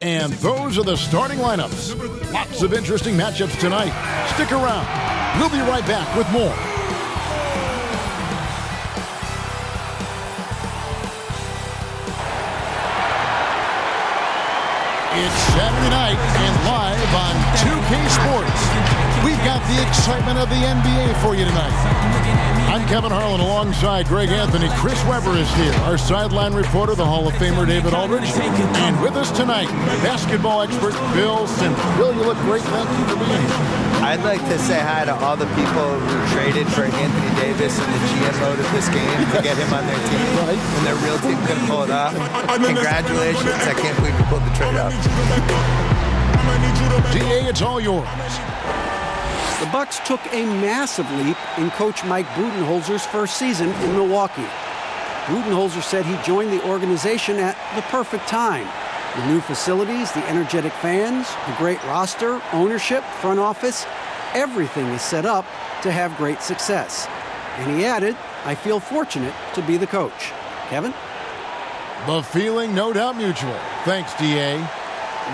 And those are the starting lineups. Lots of interesting matchups tonight. Stick around. We'll be right back with more. It's Saturday night and live on 2K Sports. We've got the excitement of the NBA for you tonight. I'm Kevin Harlan alongside Greg Anthony. Chris Webber is here, our sideline reporter, the Hall of Famer David Aldridge. And with us tonight, basketball expert Bill Simmons. Bill, you look great. Thank you for being here. I'd like to say hi to all the people who traded for Anthony Davis in the GM mode of this game to get him on their team. Right. And their real team couldn't pull it off. Congratulations. I can't believe you pulled the trade off. DA, it's all yours. The Bucks took a massive leap in coach Mike Budenholzer's first season in Milwaukee. Budenholzer said he joined the organization at the perfect time. The new facilities, the energetic fans, the great roster, ownership, front office, everything is set up to have great success. And he added, I feel fortunate to be the coach. Kevin? The feeling, no doubt, mutual. Thanks, DA.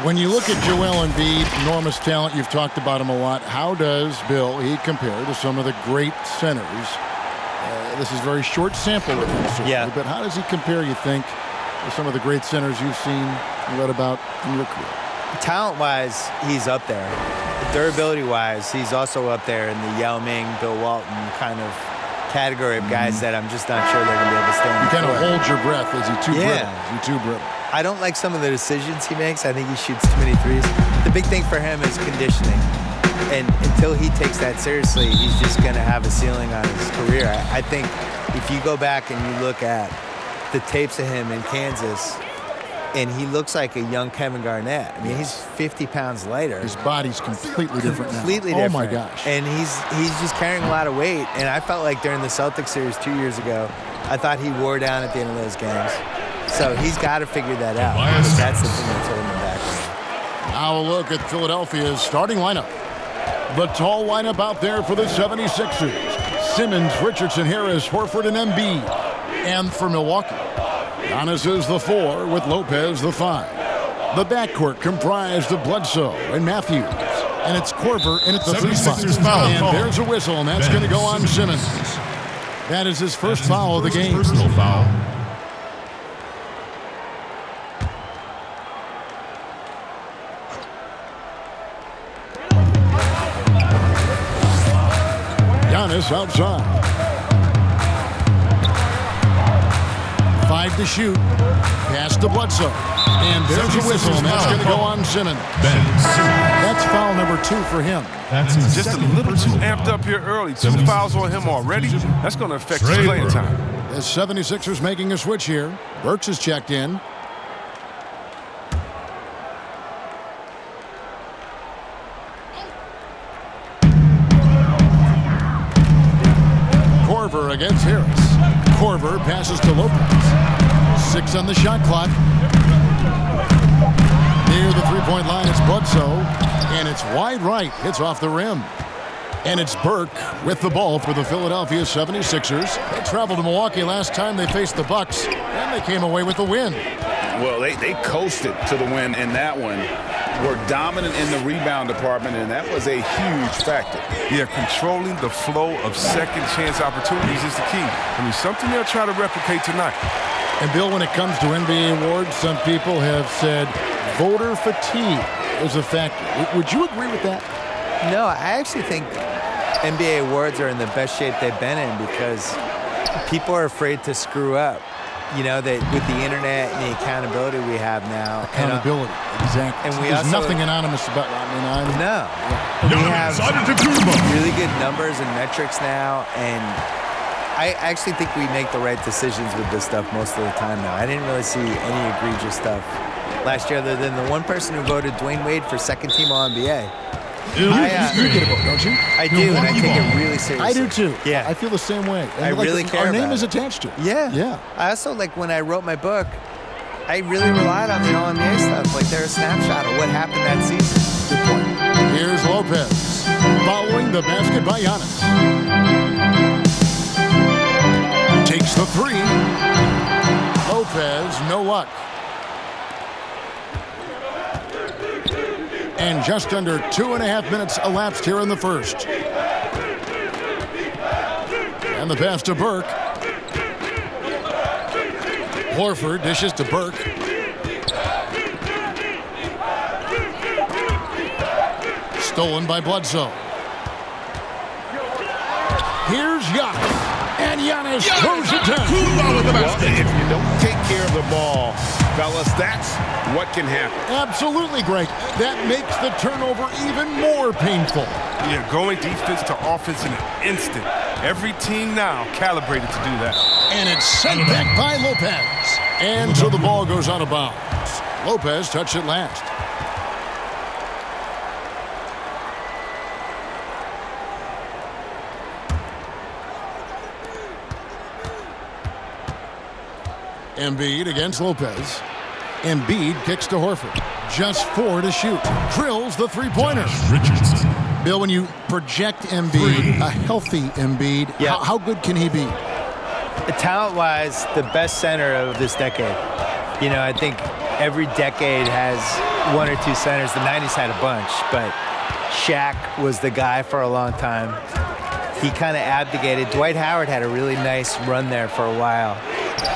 When you look at Joel Embiid, enormous talent, you've talked about him a lot. How does Bill, he compare to some of the great centers? This is a very short sample with him, certainly, yeah. But how does he compare, you think, to some of the great centers you've seen and read about in your career? Talent-wise, he's up there. Durability-wise, he's also up there in the Yao Ming, Bill Walton kind of category of guys that I'm just not sure they're going to be able to stand. You kind of hold your breath. Is he too brittle? Yeah. Is he too brittle? I don't like some of the decisions he makes. I think he shoots too many threes. The big thing for him is conditioning. And until he takes that seriously, he's just going to have a ceiling on his career. I think if you go back and you look at the tapes of him in Kansas, and he looks like a young Kevin Garnett. I mean, he's 50 pounds lighter. His body's completely different now. Completely different. Oh, my gosh. And he's just carrying a lot of weight. And I felt like during the Celtics series 2 years ago, I thought he wore down at the end of those games. So he's got to figure that out. That's the thing that's holding him back. Now a look at Philadelphia's starting lineup. The tall lineup out there for the 76ers. Simmons, Richardson, Harris, Horford, and Embiid. And for Milwaukee, Giannis is the 4 with Lopez the 5. The backcourt comprised of Bledsoe and Matthews. And it's Korver in at the 3 spot. And there's a whistle, and that's going to go on Simmons. That is his first foul of the game. Personal foul. Giannis outside. 5 to shoot. Pass to Bledsoe. And there's a whistle, and that's going to go on Simmons. That's foul number 2 for him. That's just a little too amped up here early. 2 fouls on him already. That's going to affect his playing time. The 76ers making a switch here. Burks is checked in. Korver against Harris. Korver passes to Lopez. 6 on the shot clock. Near the 3-point line, it's Bledsoe. And it's wide right. Hits off the rim. And it's Burke with the ball for the Philadelphia 76ers. They traveled to Milwaukee last time they faced the Bucks, and they came away with the win. Well, they coasted to the win in that one. Were dominant in the rebound department, and that was a huge factor. Yeah, controlling the flow of second chance opportunities is the key. I mean, something they'll try to replicate tonight. And Bill, when it comes to NBA awards, some people have said voter fatigue is a factor. Would you agree with that? No, I actually think NBA awards are in the best shape they've been in because people are afraid to screw up. You know, that with the internet and the accountability we have now. Accountability, exactly. And there's nothing anonymous about it. No. We have really good numbers and metrics now, and I actually think we make the right decisions with this stuff most of the time now. I didn't really see any egregious stuff last year other than the one person who voted Dwayne Wade for second team All-NBA. You get a vote, don't you? I do, and I take it really seriously. I do too. Yeah. I feel the same way. And I really care our name about is it. attached to it. Yeah. I also, like, when I wrote my book, I really relied on the All-NBA stuff. Like, they're a snapshot of what happened that season. Good point. Here's Lopez following the basket by Giannis. Takes the 3. Lopez, no luck. And just under 2.5 minutes elapsed here in the first. And the pass to Burke. Horford dishes to Burke. Stolen by Bledsoe. Here's Giannis. And Giannis throws it down. Well, if you don't take care of the ball, fellas, that's what can happen. Absolutely, Greg. That makes the turnover even more painful. Yeah, going defense to offense in an instant. Every team now calibrated to do that. And it's sent back by Lopez. And so the ball goes out of bounds. Lopez touched it last. Embiid against Lopez. Embiid kicks to Horford. Just 4 to shoot. Drills the three-pointer. Bill, when you project Embiid, a healthy Embiid, how good can he be? Talent-wise, the best center of this decade. You know, I think every decade has one or two centers. The 90s had a bunch, but Shaq was the guy for a long time. He kind of abdicated. Dwight Howard had a really nice run there for a while.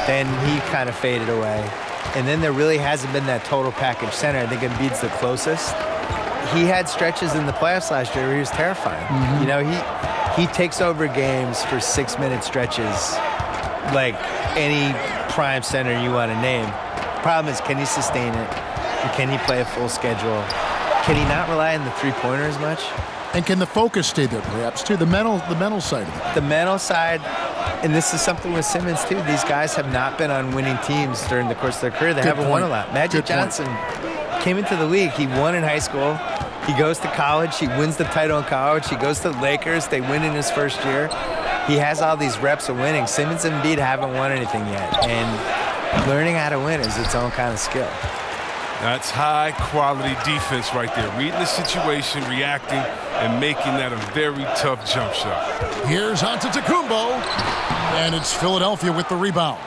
Then he kind of faded away. And then there really hasn't been that total package center. I think Embiid's the closest. He had stretches in the playoffs last year where he was terrifying. Mm-hmm. You know, he takes over games for 6-minute stretches like any prime center you want to name. The problem is, can he sustain it? And can he play a full schedule? Can he not rely on the three-pointer as much? And can the focus stay there, perhaps, too? The mental side of it. The mental side, and this is something with Simmons, too. These guys have not been on winning teams during the course of their career. They haven't won a lot. Magic Johnson came into the league. He won in high school. He goes to college. He wins the title in college. He goes to the Lakers. They win in his first year. He has all these reps of winning. Simmons and Embiid haven't won anything yet. And learning how to win is its own kind of skill. That's high-quality defense right there. Reading the situation, reacting, and making that a very tough jump shot. Here's Antetokounmpo, and it's Philadelphia with the rebound.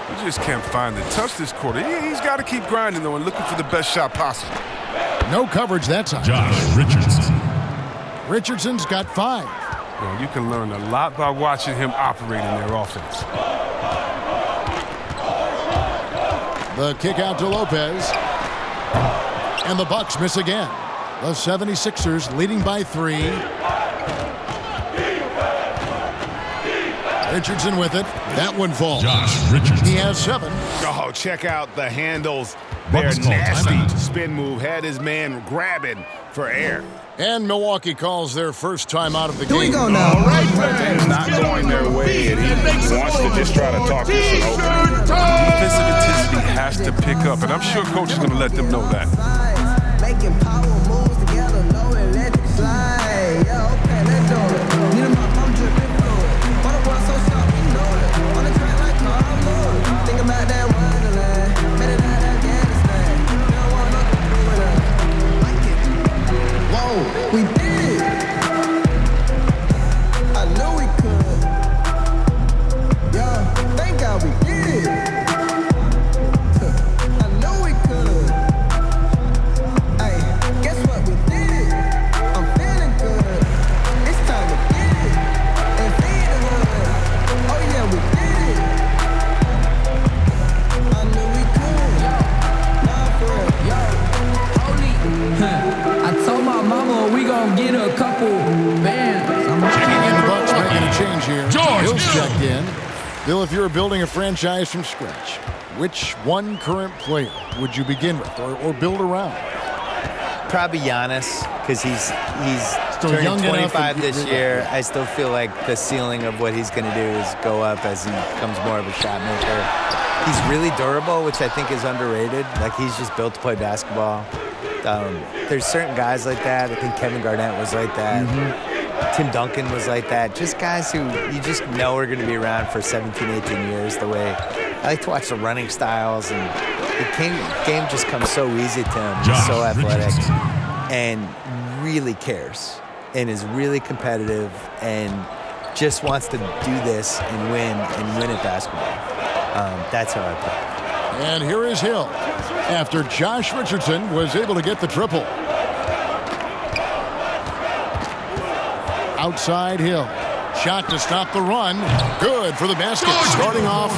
You just can't find the touch this quarter. He's got to keep grinding, though, and looking for the best shot possible. No coverage that time. Josh Richardson. Richardson's got 5. Well, you can learn a lot by watching him operate in their offense. The kick out to Lopez. And the Bucks miss again. The 76ers leading by 3. Richardson with it. That one falls. Josh Richardson. He has 7. Oh, check out the handles. They're nasty. Spin move. Had his man grabbing for air. And Milwaukee calls their first time out of the game. Here we go now. All right, things not going their way, and he wants to just try to talk this one open. Defensive intensity has to pick up, and I'm sure coach is going to let them know that. Making power moves together, no electric slide. Yeah, okay, let's do it. Need I'm dripping fluid. For the world so sharp, you know it. On the track like Carl Lord. Think about that wonderland. Better than Afghanistan. Don't want nothing to do with us. Like it. Whoa, we did it. I knew we could. Yeah, thank God we did it. I know we could. Hey, guess what? We did it. I'm feeling good. It's time to get it and feed the hood. Oh yeah, we did it. I knew we could. Nah, for real. I told my mama we gon' get a couple bands. And the Bucks making a change here. Bill's checked in. Bill, if you were building a franchise from scratch, which one current player would you begin with or build around? Probably Giannis, because he's Still turning young enough 25 and- this year. I still feel like the ceiling of what he's going to do is go up as he becomes more of a shot maker. He's really durable, which I think is underrated. Like, he's just built to play basketball. There's certain guys like that. I think Kevin Garnett was like that. Tim Duncan was like that. Just guys who you just know are going to be around for 17, 18 years. The way I like to watch the running styles, and the game just comes so easy to him. He's so athletic and really cares and is really competitive and just wants to do this and win at basketball. That's how I play. And here is Hill after Josh Richardson was able to get the triple. outside Hill. Shot to stop the run. Good for the basket. Starting off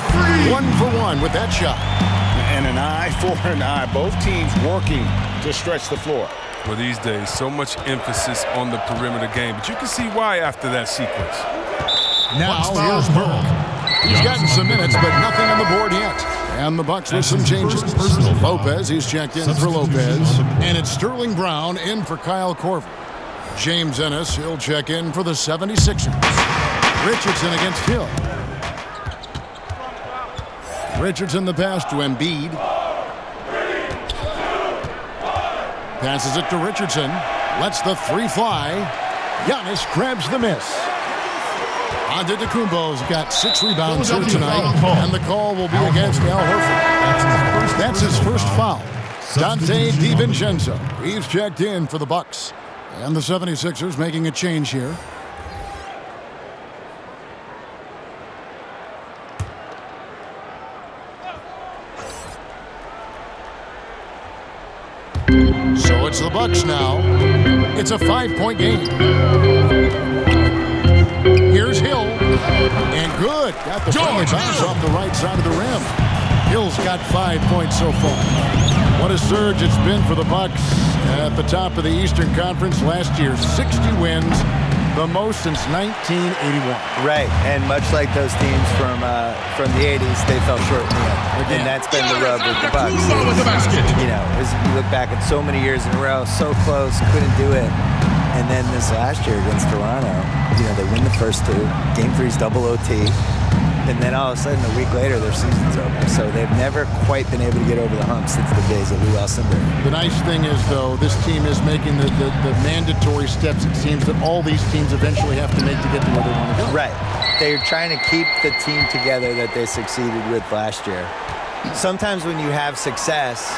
1 for 1 with that shot. And an eye for an eye. Both teams working to stretch the floor. Well, these days, so much emphasis on the perimeter game, but you can see why after that sequence. Now here's Burke. He's gotten some minutes, but nothing on the board yet. And the Bucks with some changes. Lopez, he's checked in for Lopez. And it's Sterling Brown in for Kyle Korver. James Ennis, he'll check in for the 76ers. Richardson against Hill. Richardson the pass to Embiid. Passes it to Richardson. Lets the three fly. Giannis grabs the miss. Antetokounmpo's got 6 rebounds here tonight, and the call will be against Al Horford. That's his first foul. Dante DiVincenzo. He's checked in for the Bucks. And the 76ers making a change here. So it's the Bucks now. It's a 5-point game. Here's Hill. And good. Got the friendly bounce off the right side of the rim. Hill's got 5 points so far. What a surge it's been for the Bucks at the top of the Eastern Conference last year. 60 wins, the most since 1981. Right, and much like those teams from the 80s, they fell short in the end. And that's been the rub with the Bucks. You know, as you look back at so many years in a row, so close, couldn't do it. And then this last year against Toronto, you know, they win the first 2. Game 3's double OT. And then all of a sudden, a week later, their season's over. So they've never quite been able to get over the hump since the days of Lou Alcindor. The nice thing is, though, this team is making the mandatory steps, it seems, that all these teams eventually have to make to get to where they want to go. Right. They're trying to keep the team together that they succeeded with last year. Sometimes when you have success,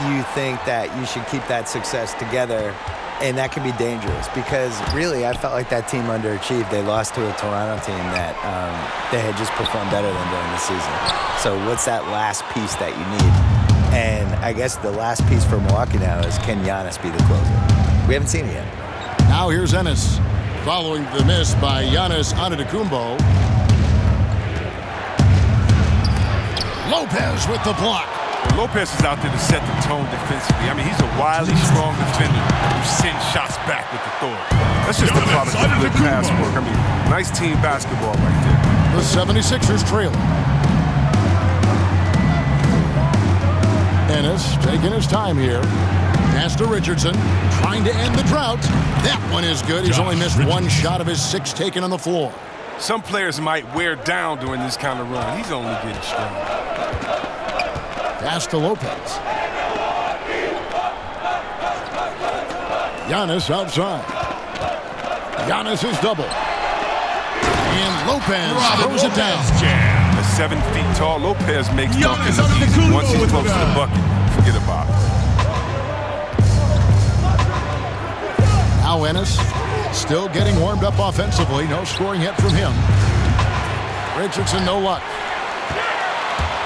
you think that you should keep that success together. And that can be dangerous because, really, I felt like that team underachieved. They lost to a Toronto team that they had just performed better than during the season. So what's that last piece that you need? And I guess the last piece for Milwaukee now is, can Giannis be the closer? We haven't seen it yet. Now here's Ennis following the miss by Giannis Antetokounmpo. Lopez with the block. Lopez is out there to set the tone defensively. I mean, he's a wily, strong defender who sends shots back with authority. That's just the product of good pass work. I mean, nice team basketball right there. The 76ers trail. Ennis taking his time here. Pass to Richardson, trying to end the drought. That one is good. He's only missed 1 shot of his 6 taken on the floor. Some players might wear down during this kind of run. He's only getting stronger. Pass to Lopez. Giannis outside. Giannis is double. And Lopez throws it down. At 7 feet tall, Lopez makes dunking easy. Once he's close to the bucket, forget about it. Now Ennis still getting warmed up offensively. No scoring yet from him. Richardson, no luck.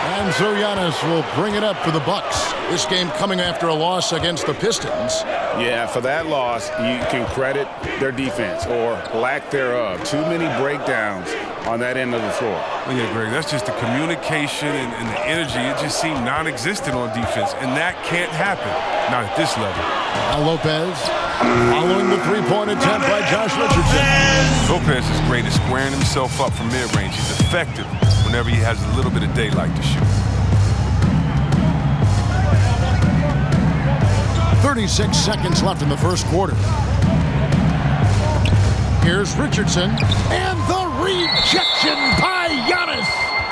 And so Giannis will bring it up for the Bucks. This game coming after a loss against the Pistons. Yeah, for that loss, you can credit their defense or lack thereof. Too many breakdowns on that end of the floor. Well, yeah, Greg, that's just the communication and the energy. It just seemed non-existent on defense, and that can't happen. Not at this level. Now Lopez following the three-point attempt by Josh Richardson. Lopez is great at squaring himself up from mid-range. He's effective whenever he has a little bit of daylight to shoot. 36 seconds left in the first quarter. Here's Richardson, and the rejection by Giannis.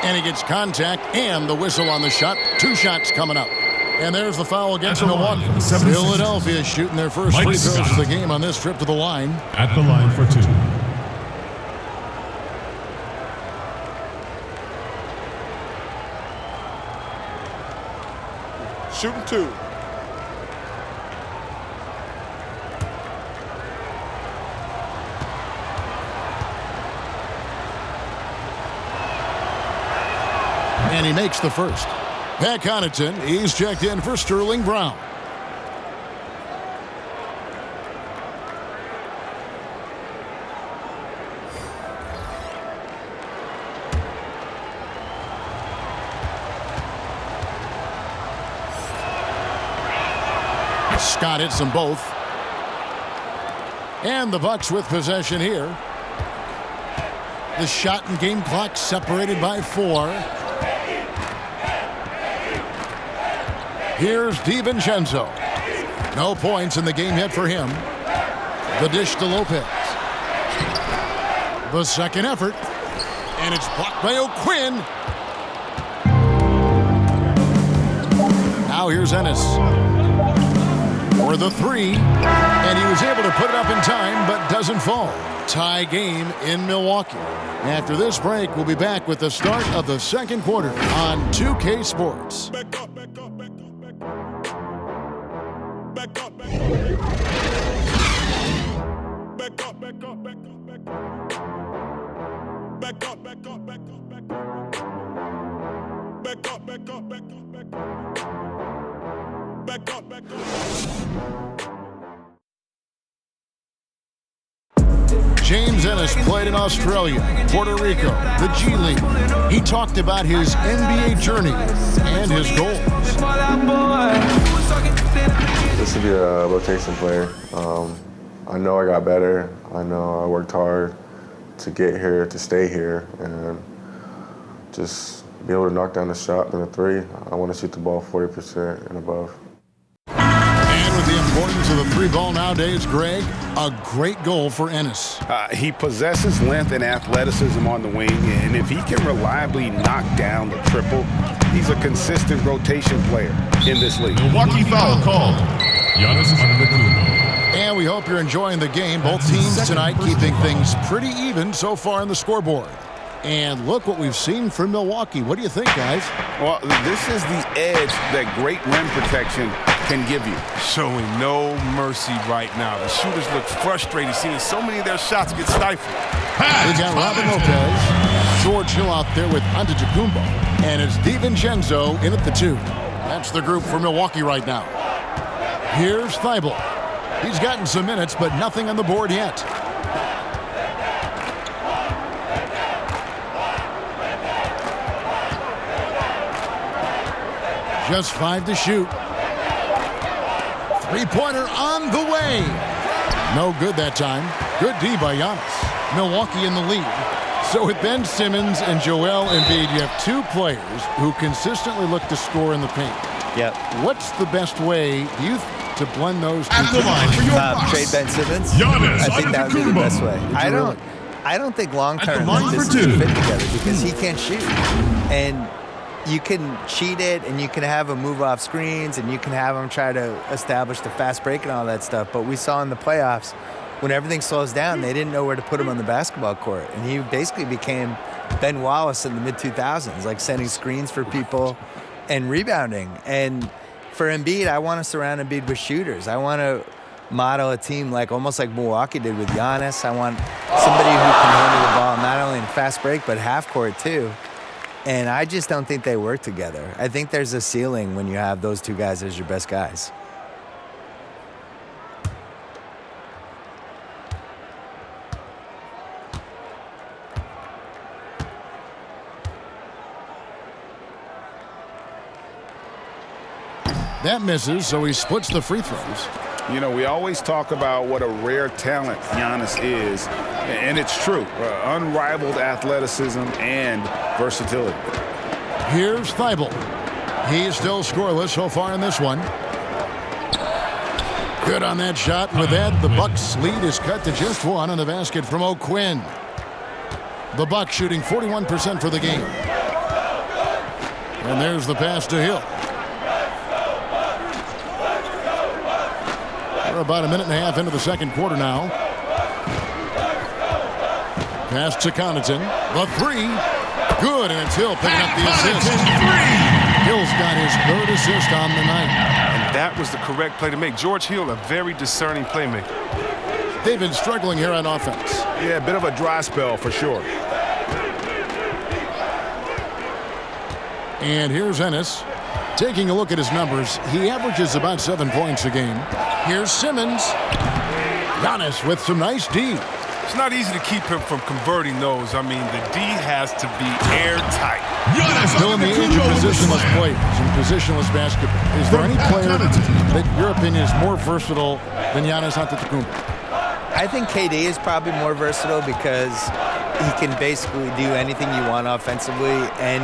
And he gets contact and the whistle on the shot. 2 shots coming up. And there's the foul against Milwaukee. Philadelphia shooting their first free throws of the game on this trip to the line. At the line for 2. Shooting 2. And he makes the first. Pat Connaughton, he's checked in for Sterling Brown. Scott hits them both. And the Bucks with possession here. The shot and game clock separated by 4. Here's DiVincenzo. No points in the game yet for him. The dish to Lopez. The second effort. And it's blocked by O'Quinn. Now here's Ennis. For the 3. And he was able to put it up in time, but doesn't fall. Tie game in Milwaukee. After this break, we'll be back with the start of the second quarter on 2K Sports. Back up, back up, back up, back up. Back up, back up, back up. Back up, back up, back up, back up. Back up, back up, back up, back up. Back up, back up, back up, back up. Back up, back up. James Ennis played in Australia, Puerto Rico, the G League. He talked about his NBA journey and his goals. Just to be a rotation player. I know I got better. I know I worked hard to get here, to stay here, and just be able to knock down the shot and the 3. I want to shoot the ball 40% and above. And with the importance of the 3 ball nowadays, Greg, a great goal for Ennis. He possesses length and athleticism on the wing, and if he can reliably knock down the triple, he's a consistent rotation player in this league. Milwaukee foul called. Giannis Antetokounmpo. And we hope you're enjoying the game. Both teams tonight keeping things pretty even so far on the scoreboard. And look what we've seen from Milwaukee. What do you think, guys? Well, this is the edge that great rim protection can give you. Showing no mercy right now. The shooters look frustrated, seeing so many of their shots get stifled. We got Robin Lopez, George Hill out there with Antetokounmpo, and it's DiVincenzo in at the 2. That's the group for Milwaukee right now. Here's Thibault. He's gotten some minutes, but nothing on the board yet. Just 5 to shoot. 3-pointer on the way. No good that time. Good D by Giannis. Milwaukee in the lead. So with Ben Simmons and Joel Embiid, you have 2 players who consistently look to score in the paint. Yep. What's the best way, do you to blend those two? At the line for your Bucks. Trade Ben Simmons. Giannis I think that would be the best way. Really? I don't think long At the term line that this for 2. is fit together because he can't shoot. And you can cheat it, and you can have him move off screens, and you can have him try to establish the fast break and all that stuff. But we saw in the playoffs, when everything slows down, they didn't know where to put him on the basketball court. And he basically became Ben Wallace in the mid-2000s, like setting screens for people and rebounding. And for Embiid, I want to surround Embiid with shooters. I want to model a team almost like Milwaukee did with Giannis. I want somebody who can handle the ball not only in fast break, but half court too. And I just don't think they work together. I think there's a ceiling when you have those 2 guys as your best guys. That misses, so he splits the free throws. You know, we always talk about what a rare talent Giannis is, and it's true. Unrivaled athleticism and versatility. Here's Thibault. He's still scoreless so far in this one. Good on that shot. With that, the Bucks' lead is cut to just 1 on the basket from O'Quinn. The Bucks shooting 41% for the game. And there's the pass to Hill. We're about 1.5 minutes into the second quarter now. Pass to Connaughton. The 3. Good, and it's Hill picking up the assist. Hill's got his 3rd assist on the night. And that was the correct play to make. George Hill, a very discerning playmaker. They've been struggling here on offense. Yeah, a bit of a dry spell for sure. And here's Ennis. Taking a look at his numbers, he averages about 7 points a game. Here's Simmons. Giannis with some nice D. It's not easy to keep him from converting those. I mean, the D has to be airtight. Still in the age of positionless players and positionless basketball. Is there any player that your opinion is more versatile than Giannis Antetokounmpo? I think KD is probably more versatile because he can basically do anything you want offensively and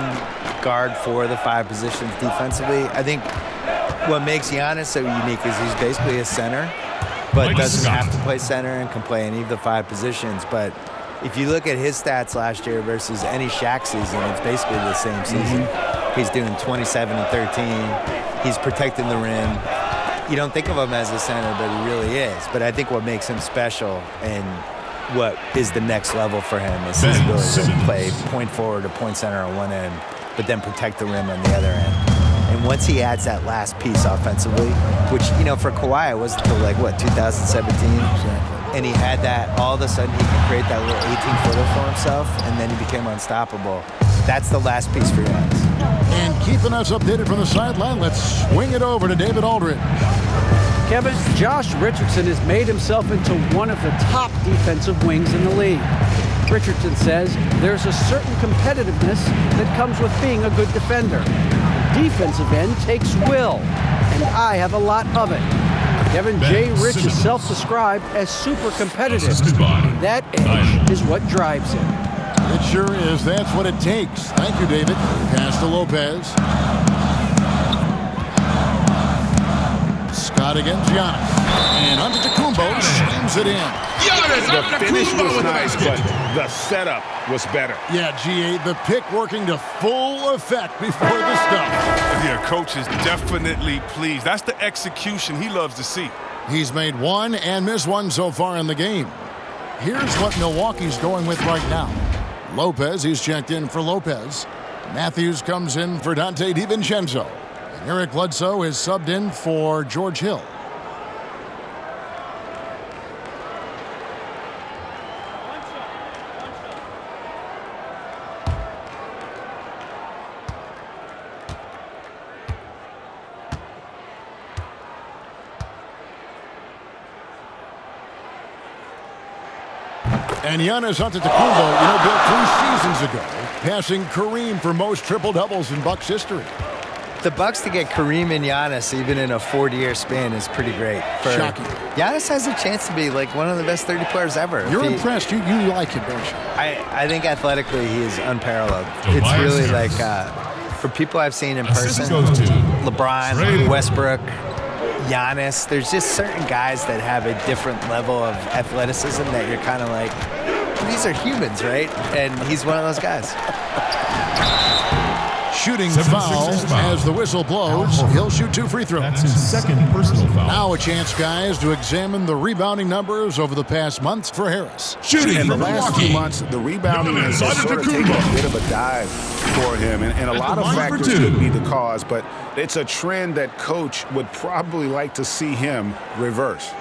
guard for the 5 positions defensively. I think what makes Giannis so unique is he's basically a center, but doesn't have to play center and can play any of the 5 positions. But if you look at his stats last year versus any Shaq season, it's basically the same season. He's doing 27 and 13. He's protecting the rim. You don't think of him as a center, but he really is. But I think what makes him special and what is the next level for him is his ability to play point forward or point center on one end, but then protect the rim on the other end. And once he adds that last piece offensively, which, for Kawhi, it wasn't until 2017. And he had that, all of a sudden he could create that little 18-footer for himself, and then he became unstoppable. That's the last piece for Giannis. And keeping us updated from the sideline, let's swing it over to David Aldridge. Kevin, Josh Richardson has made himself into one of the top defensive wings in the league. Richardson says there's a certain competitiveness that comes with being a good defender. Defensive end takes will, and I have a lot of it. Kevin J. Rich is self-described as super competitive. That edge is what drives him. It sure is. That's what it takes. Thank you, David. Pass to Lopez. Scott against Giannis. And Antetokounmpo slams it in. The finish was nice, but the setup was better. Yeah, G8, the pick working to full effect before the stuff. Yeah, coach is definitely pleased. That's the execution he loves to see. He's made one and missed one so far in the game. Here's what Milwaukee's going with right now. Lopez, he's checked in for Lopez. Matthews comes in for Dante DiVincenzo. And Eric Bledsoe is subbed in for George Hill. And Giannis Antetokounmpo, built 3 seasons ago, passing Kareem for most triple-doubles in Bucks history. The Bucks to get Kareem and Giannis even in a 4-year span is pretty great. Shocking. Giannis has a chance to be one of the best 30 players ever. You're impressed. You like him, don't you? I think athletically he is unparalleled. It's really for people I've seen in person, LeBron, Westbrook, Giannis, there's just certain guys that have a different level of athleticism that you're kind of like, these are humans, right? And he's one of those guys. Shooting foul as the whistle blows. He'll shoot 2 free throws. That's his second personal foul. Now a chance, guys, to examine the rebounding numbers over the past months for Harris. Shooting in the from last Milwaukee. 2 months, the rebounding has sort of taken a bit of a dive for him. And a lot of factors could be the cause, but it's a trend that coach would probably like to see him reverse.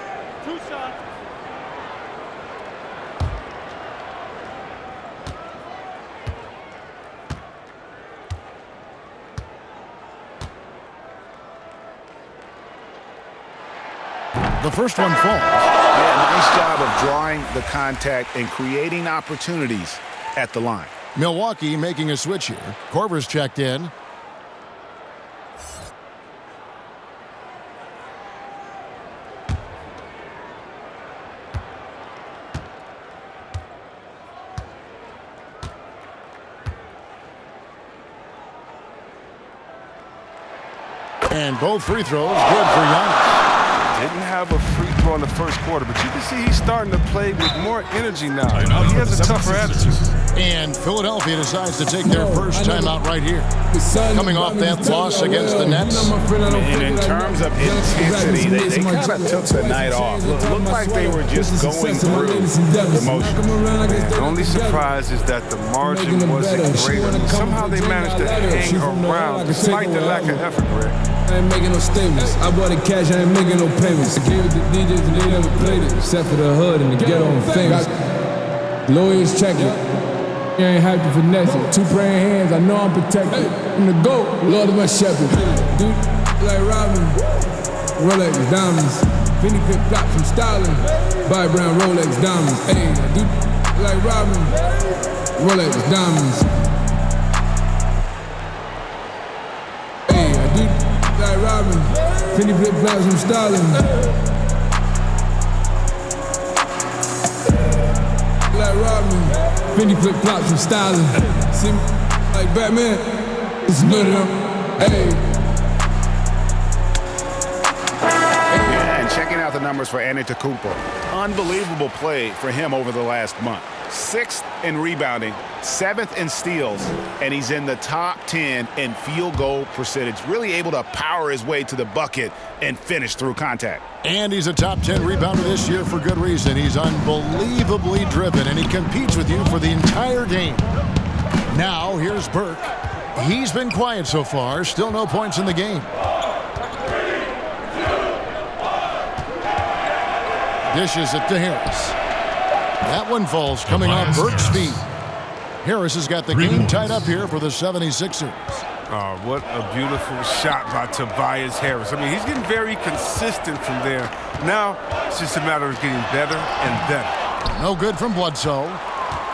The first one falls. Yeah, nice job of drawing the contact and creating opportunities at the line. Milwaukee making a switch here. Korver's checked in. And both free throws good for Giannis. Didn't have a free throw in the first quarter, but you can see he's starting to play with more energy now. He has a tougher attitude. And Philadelphia decides to take their first timeout right here. Coming off that loss against the Nets. And in terms of intensity, they kind of took the night off. Looked like they were just going through the motion. The only surprise is that the margin wasn't greater. Somehow they managed to hang around despite the lack of effort, Greg. I ain't making no statements. I bought the cash, I ain't making no payments. I gave it to DJs and they never played it, except for the hood and the ghetto and famous. Lawyers check it. You ain't hyped to finesse it. 2 praying hands, I know I'm protected. I'm the GOAT, Lord of my shepherd. Dude, like Robin, Rolex diamonds. Vinny Pip flops from styling. Buy brown Rolex diamonds. Hey, dude, like Robin, Rolex diamonds. Hey, dude, like Robin, Penny flip-flops, I'm styling. Like Rodman. Penny flip-flops, I'm styling. See me like Batman? It's good enough. Hey. And checking out the numbers for Antetokounmpo. Unbelievable play for him over the last month. 6th in rebounding, 7th in steals, and he's in the top 10 in field goal percentage. Really able to power his way to the bucket and finish through contact. And he's a top 10 rebounder this year for good reason. He's unbelievably driven, and he competes with you for the entire game. Now, here's Burke. He's been quiet so far. Still no points in the game. Dishes it to Harris. That one falls coming off Burke's feet. Harris has got the game tied up here for the 76ers. Oh, what a beautiful shot by Tobias Harris. I mean, he's getting very consistent from there. Now, it's just a matter of getting better and better. No good from Bledsoe.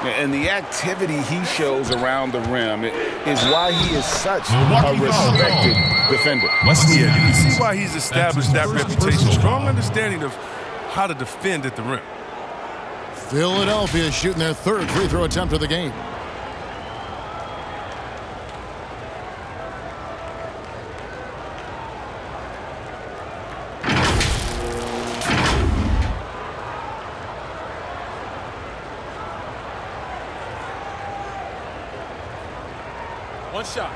And the activity he shows around the rim is why he is such a respected defender. Yeah, you can see why he's established that reputation. Strong understanding of how to defend at the rim. Philadelphia shooting their 3rd free throw attempt of the game. One shot.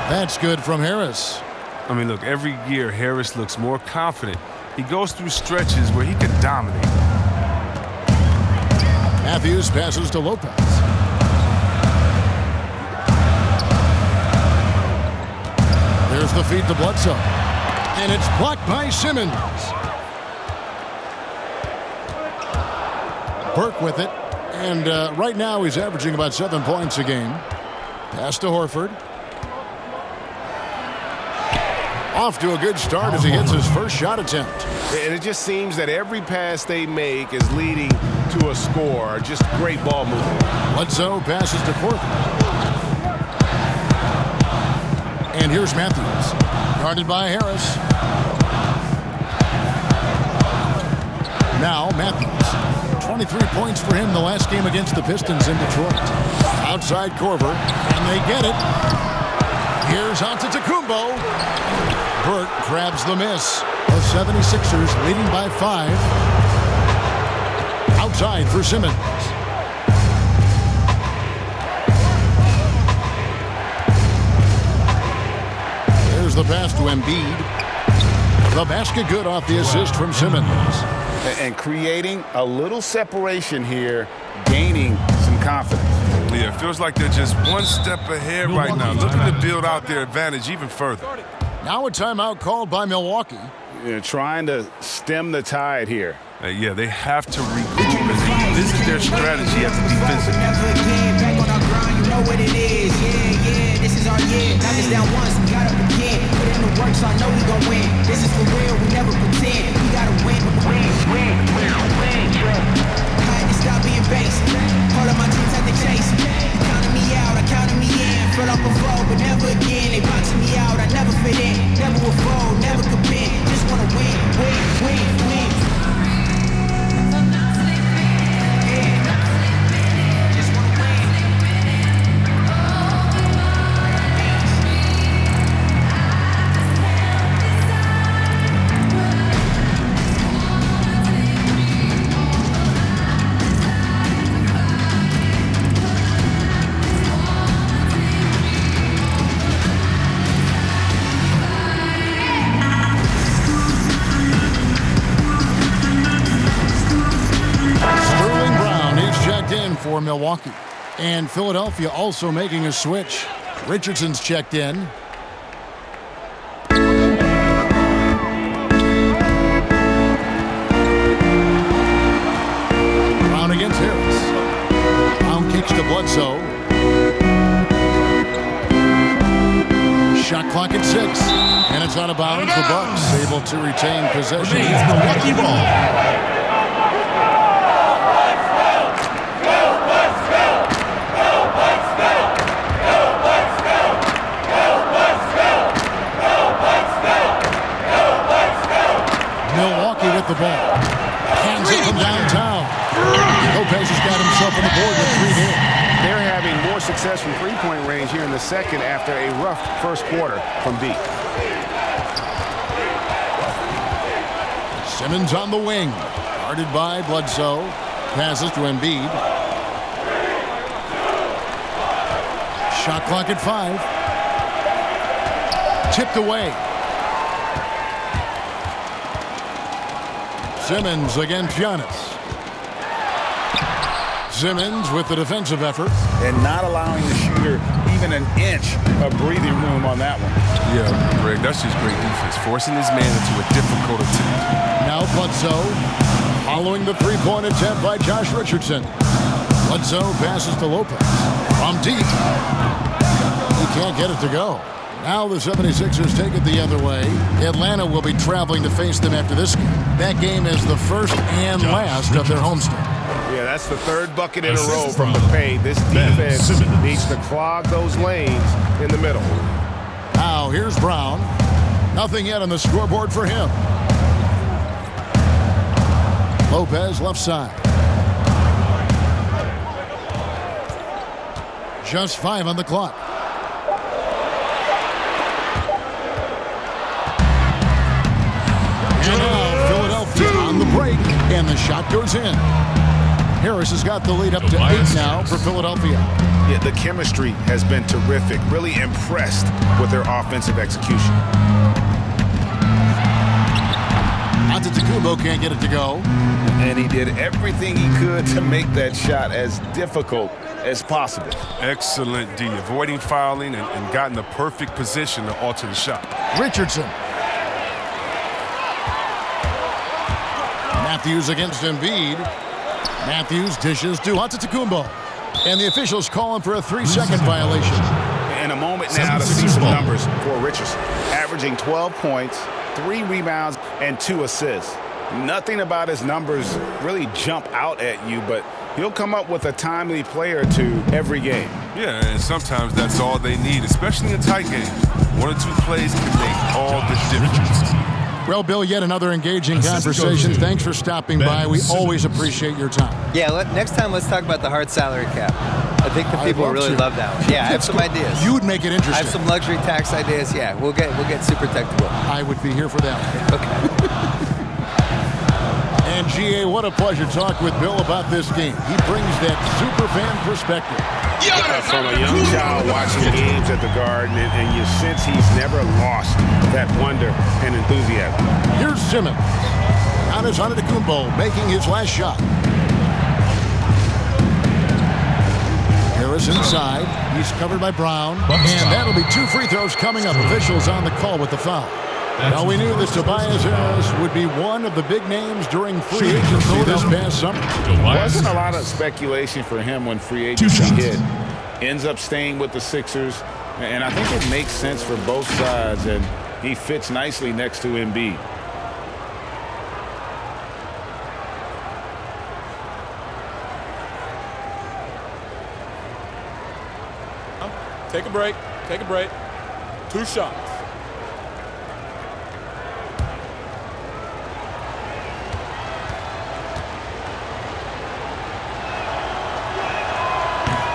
That's good from Harris. I mean, look, every year Harris looks more confident. He goes through stretches where he can dominate. Matthews passes to Lopez. There's the feed to Bledsoe. And it's blocked by Simmons. Burke with it. And right now he's averaging about 7 points a game. Pass to Horford. Off to a good start as he hits his first shot attempt. And it just seems that every pass they make is leading to a score. Just great ball movement. Bledsoe passes to Horford. And here's Matthews. Guarded by Harris. Now Matthews. 23 points for him the last game against the Pistons in Detroit. Outside Korver. And they get it. Here's Antetokounmpo. Burke grabs the miss. The 76ers leading by 5. Outside for Simmons. There's the pass to Embiid. The basket good off the assist from Simmons. And creating a little separation here, gaining some confidence. Yeah, it feels like they're just one step ahead right now, looking to build out their advantage even further. Now a timeout called by Milwaukee. Trying to stem the tide here. Yeah, they have to regroup. This is their strategy at the defensive end. Never again, back on our grind, you know what it is. Yeah, this is our year. Knock us down once, we got up again. Put in the work, so I know we gon' win. This is for real, we never pretend. We gotta win. I had to stop being base. All of my dreams had to chase. You counted me out, I counted me in. Fell off before, but never again. They boxing me out, I never fit in. Never will fold, never compete. Just wanna win. For Milwaukee. And Philadelphia also making a switch. Richardson's checked in. Brown against Harris. Brown kicks to Bledsoe. Shot clock at 6. And it's out of bounds. The Bucks able to retain possession. Milwaukee ball. Lopez has got himself on the board with 3 there. They're having more success from three-point range here in the second after a rough first quarter from deep. Simmons on the wing. Guarded by Bledsoe. Passes to Embiid. Shot clock at 5. Tipped away. Simmons against Giannis. Simmons with the defensive effort. And not allowing the shooter even an inch of breathing room on that one. Yeah, Greg, that's just great defense. Forcing his man into a difficult attempt. Now Bledsoe following the three-point attempt by Josh Richardson. Bledsoe passes to Lopez. From deep. He can't get it to go. Now the 76ers take it the other way. Atlanta will be traveling to face them after this game. That game is the first and last of their homestand. Yeah, that's the third bucket in a row from the paint. This defense needs to clog those lanes in the middle. Now here's Brown. Nothing yet on the scoreboard for him. Lopez left side. Just 5 on the clock. And now Philadelphia on the break, and the shot goes in. Harris has got the lead up to 8 now for Philadelphia. Yeah, the chemistry has been terrific. Really impressed with their offensive execution. Antetokounmpo can't get it to go. And he did everything he could to make that shot as difficult as possible. Excellent D, avoiding fouling and got in the perfect position to alter the shot. Richardson. Matthews against Embiid. Matthews dishes to Antetokounmpo. And the officials call him for a 3-second violation. In a moment now to see some numbers for Richardson. Averaging 12 points, 3 rebounds, and 2 assists. Nothing about his numbers really jump out at you, but he'll come up with a timely play or two every game. Yeah, and sometimes that's all they need, especially in tight games. 1 or 2 plays can make all the difference. Well, Bill, yet another engaging conversation. Thanks for stopping by. We always appreciate your time. Yeah, next time let's talk about the hard salary cap. I think the people really love that one. Yeah, I have some ideas. You would make it interesting. I have some luxury tax ideas. Yeah, we'll get super technical. I would be here for that one. Okay. And GA, what a pleasure talking with Bill about this game. He brings that super fan perspective. From a young child watching games at the Garden, and you sense he's never lost that wonder and enthusiasm. Here's Simmons. Giannis Antetokounmpo making his last shot. Harris inside. He's covered by Brown. And that'll be 2 free throws coming up. Officials on the call with the foul. Now, we knew that Tobias Harris would be one of the big names during free agency this past summer. Wasn't a lot of speculation for him when free agency hit. Ends up staying with the Sixers, and I think it makes sense for both sides, and he fits nicely next to Embiid. Take a break. Take a break. 2 shots.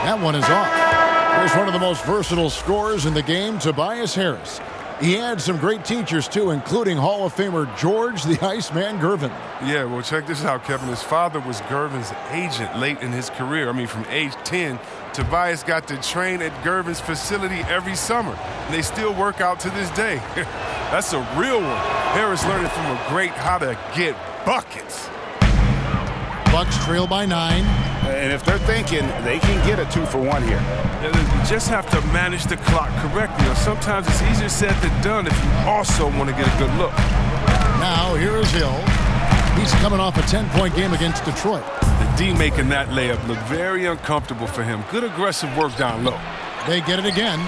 That one is off. There's one of the most versatile scorers in the game, Tobias Harris. He had some great teachers, too, including Hall of Famer George the Iceman Gervin. Yeah, well, check this out, Kevin. His father was Gervin's agent late in his career. I mean, from age 10, Tobias got to train at Gervin's facility every summer. And they still work out to this day. That's a real one. Harris learning from a great how to get buckets. Bucks trail by 9. And if they're thinking, they can get a 2-for-1 here. You just have to manage the clock correctly. Sometimes it's easier said than done if you also want to get a good look. Now, here is Hill. He's coming off a 10-point game against Detroit. The D making that layup look very uncomfortable for him. Good aggressive work down low. They get it again.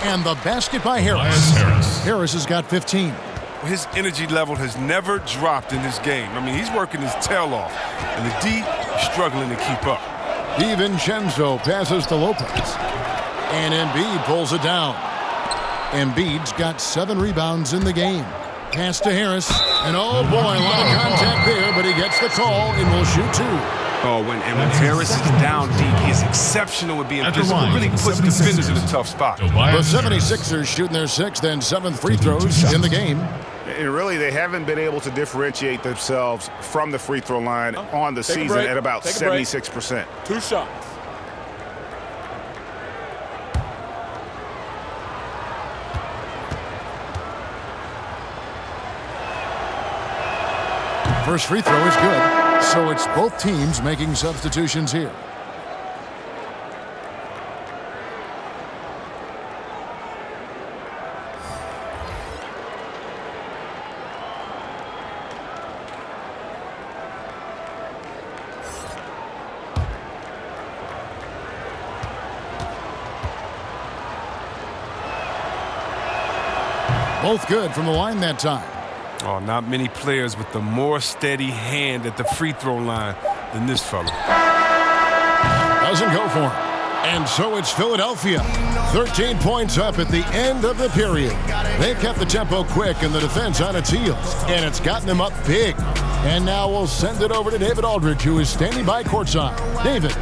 And the basket by Harris. Harris has got 15. His energy level has never dropped in this game. I mean, he's working his tail off, and the D is struggling to keep up. DiVincenzo passes to Lopez. And Embiid pulls it down. Embiid's got 7 rebounds in the game. Pass to Harris, And oh boy, a lot of contact there, but he gets the call and will shoot 2. Oh, when Harris is down deep, he is exceptional at being physical. Really puts defenders in a tough spot. The 76ers shooting their 6th and 7th free throws in the game. And really, they haven't been able to differentiate themselves from the free throw line on the season at about 76%. 2 shots. First free throw is good, so it's both teams making substitutions here. Both good from the line that time. Oh, not many players with the more steady hand at the free throw line than this fella. Doesn't go for him. And so it's Philadelphia. 13 points up at the end of the period. They've kept the tempo quick and the defense on its heels. And it's gotten them up big. And now we'll send it over to David Aldridge, who is standing by courtside. David.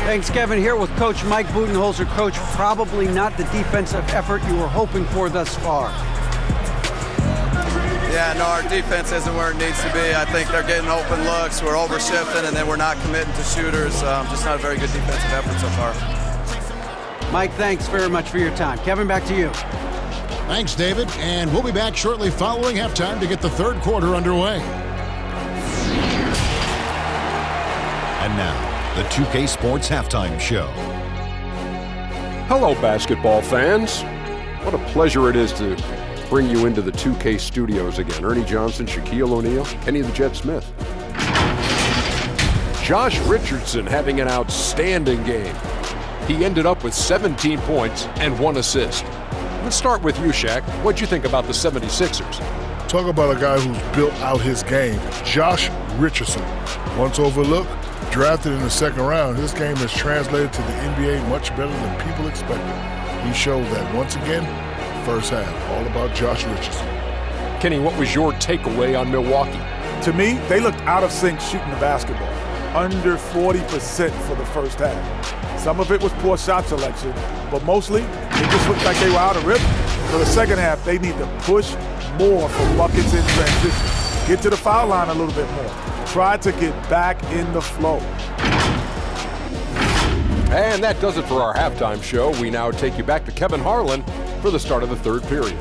Thanks, Kevin. Here with Coach Mike Budenholzer. Coach, probably not the defensive effort you were hoping for thus far. Yeah, no, our defense isn't where it needs to be. I think they're getting open looks, we're overshifting, and then we're not committing to shooters. Just not a very good defensive effort so far. Mike, thanks very much for your time. Kevin, back to you. Thanks, David. And we'll be back shortly following halftime to get the third quarter underway. And now, the 2K Sports Halftime Show. Hello, basketball fans. What a pleasure it is to bring you into the 2K studios again. Ernie Johnson, Shaquille O'Neal, Kenny the Jet Smith. Josh Richardson having an outstanding game. He ended up with 17 points and 1 assist. Let's start with you, Shaq. What'd you think about the 76ers? Talk about a guy who's built out his game. Josh Richardson. Once overlooked, drafted in the second round, his game has translated to the NBA much better than people expected. He showed that once again. First half, all about Josh Richardson. Kenny, what was your takeaway on Milwaukee? To me, they looked out of sync shooting the basketball. Under 40% for the first half. Some of it was poor shot selection, but mostly it just looked like they were out of rhythm. For the second half, they need to push more for buckets in transition. Get to the foul line a little bit more. Try to get back in the flow. And that does it for our halftime show. We now take you back to Kevin Harlan for the start of the third period.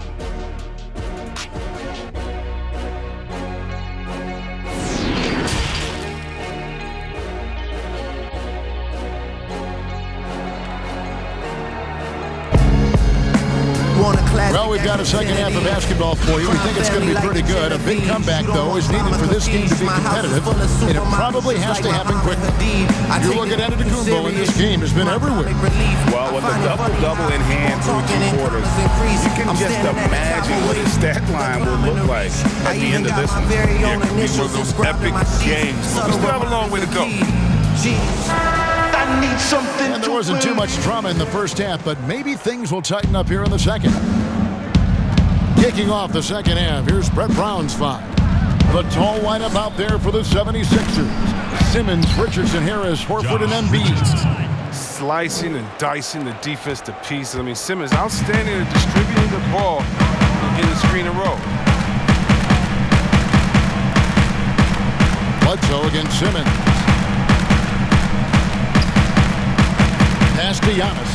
Well, we've got a second half of basketball for you. We think it's going to be pretty good. A big comeback, though, is needed for this game to be competitive, and it probably has to happen quickly. You look at Antetokounmpo, and this game has been everywhere. Well, with the double-double in hand through 2 quarters, you can just imagine what his stat line will look like at the end of this one. Yeah, it could be one of those epic games. We still have a long way to go. And there wasn't too much drama in the first half, but maybe things will tighten up here in the second. Kicking off the second half, here's Brett Brown's 5. The tall lineup out there for the 76ers. Simmons, Richardson, Harris, Horford, and Embiid. Slicing and dicing the defense to pieces. I mean, Simmons outstanding at distributing the ball and getting the screen and roll. Bledsoe against Simmons. Pass to Giannis.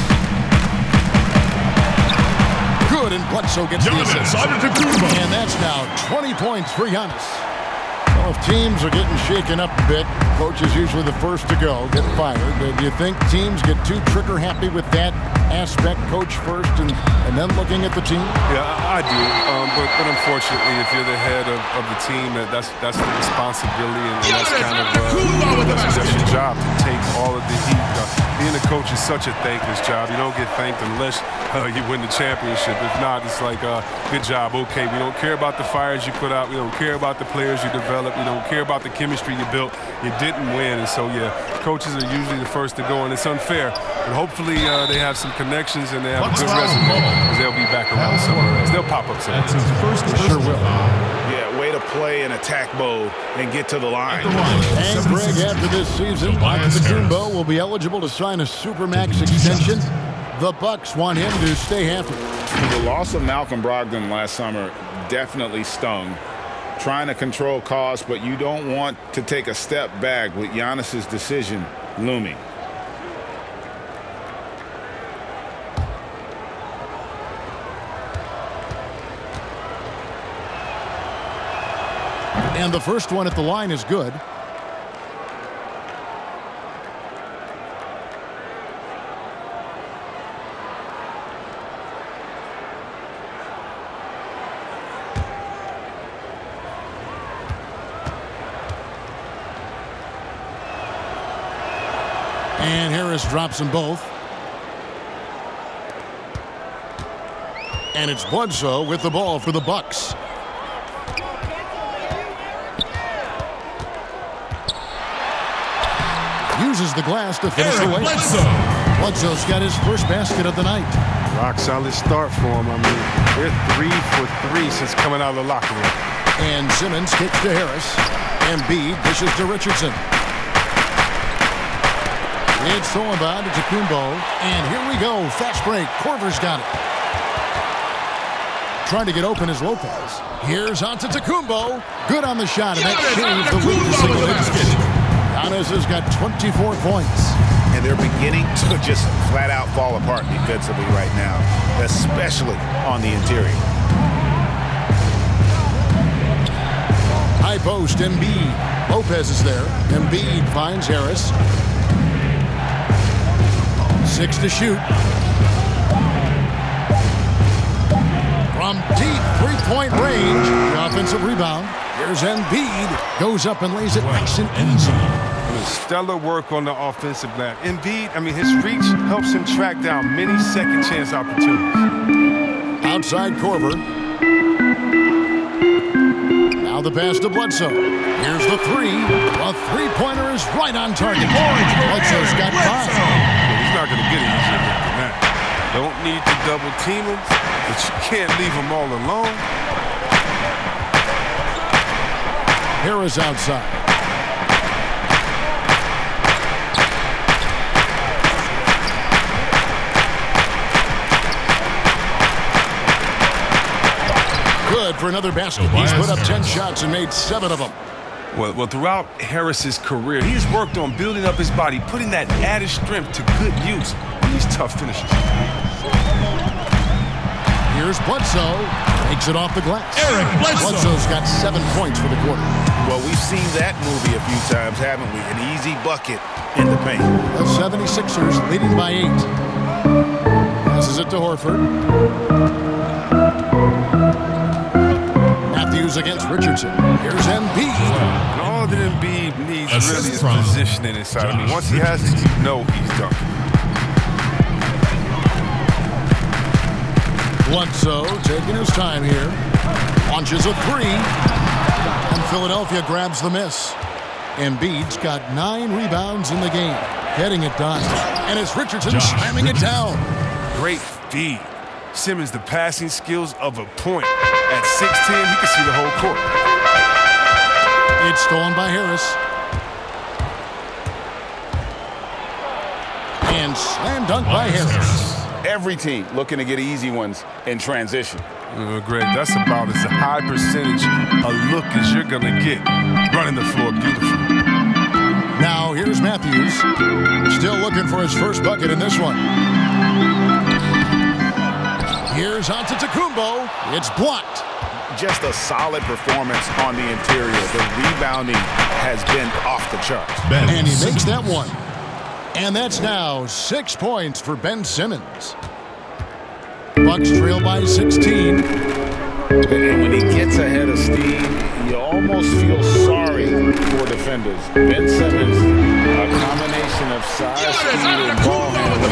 Good, and Bledsoe gets the assist. And that's now 20 points for Giannis. Well, if teams are getting shaken up a bit, coach is usually the first to go, get fired. Do you think teams get too trigger happy with that aspect, coach first and then looking at the team? Yeah, I do. But unfortunately, if you're the head of the team, that's the responsibility, and that's kind of that's your job to take all of the heat. Being a coach is such a thankless job. You don't get thanked unless you win the championship. If not, it's like, good job, okay. We don't care about the fires you put out. We don't care about the players you developed. We don't care about the chemistry you built. You didn't win, and so, yeah, coaches are usually the first to go, and it's unfair But hopefully they have some connections and they have a good resume because they'll be back around somewhere else. They'll pop up somewhere. That's his first Sure will. Yeah, way to play in attack mode and get to the line. And Greg, after this season, Antetokounmpo will be eligible to sign a Supermax extension. The Bucks want him to stay healthy. The loss of Malcolm Brogdon last summer definitely stung. Trying to control costs, but you don't want to take a step back with Giannis's decision looming. And the first one at the line is good. And Harris drops them both. And it's Bledsoe with the ball for the Bucks. Uses the glass to finish the way. Bledsoe's got his first basket of the night. Rock solid start for him. I mean, they're 3 for 3 since coming out of the locker room. And Simmons kicks to Harris. Embiid dishes to Richardson. It's thrown by Antetokounmpo. And here we go. Fast break. Korver's got it. Trying to get open is Lopez. Here's Antetokounmpo. Good on the shot. And that saves the lead to single digits. Giannis has got 24 points. And they're beginning to just flat out fall apart defensively right now, especially on the interior. High post, Embiid. Lopez is there. Embiid finds Harris. 6 to shoot. From deep three-point range, the offensive rebound. Here's Embiid. Goes up and lays it nice and easy. Stellar work on the offensive glass. Embiid, I mean, his reach helps him track down many second chance opportunities. Outside Korver. Now the pass to Bledsoe. Here's the three. A three-pointer is right on target. Bledsoe's got 5. He's not going to get it easier than that. Don't need to double team him, but you can't leave him all alone. Harris outside. Good for another basket. He's put up 10 shots and made 7 of them. Well, throughout Harris's career, he's worked on building up his body, putting that added strength to good use in these tough finishes. Here's Bledsoe. Takes it off the glass. Bledsoe's got 7 points for the quarter. Well, we've seen that movie a few times, haven't we? An easy bucket in the paint. The 76ers leading by 8. Passes it to Horford. Matthews against Richardson. Here's Embiid. And all that Embiid needs really is positioning inside. I mean, once he has it, you know he's dunking. Bledsoe taking his time here. Launches a 3. And Philadelphia grabs the miss. Embiid's got 9 rebounds in the game. Getting it done. And it's Richardson slamming it down. Great feed. Simmons, the passing skills of a point. At 6'10", he can see the whole court. It's stolen by Harris. And slam dunk by Harris. Every team looking to get easy ones in transition. Greg, that's about as high percentage a look as you're going to get. Running the floor beautifully. Now here's Matthews. Still looking for his first bucket in this one. Here's Antetokounmpo. It's blocked. Just a solid performance on the interior. The rebounding has been off the charts. And he makes that one. And that's now 6 points for Ben Simmons. Bucks trail by 16. And when he gets ahead of steam, you almost feel sorry for defenders. Ben Simmons, a combination of size, speed, and ball handling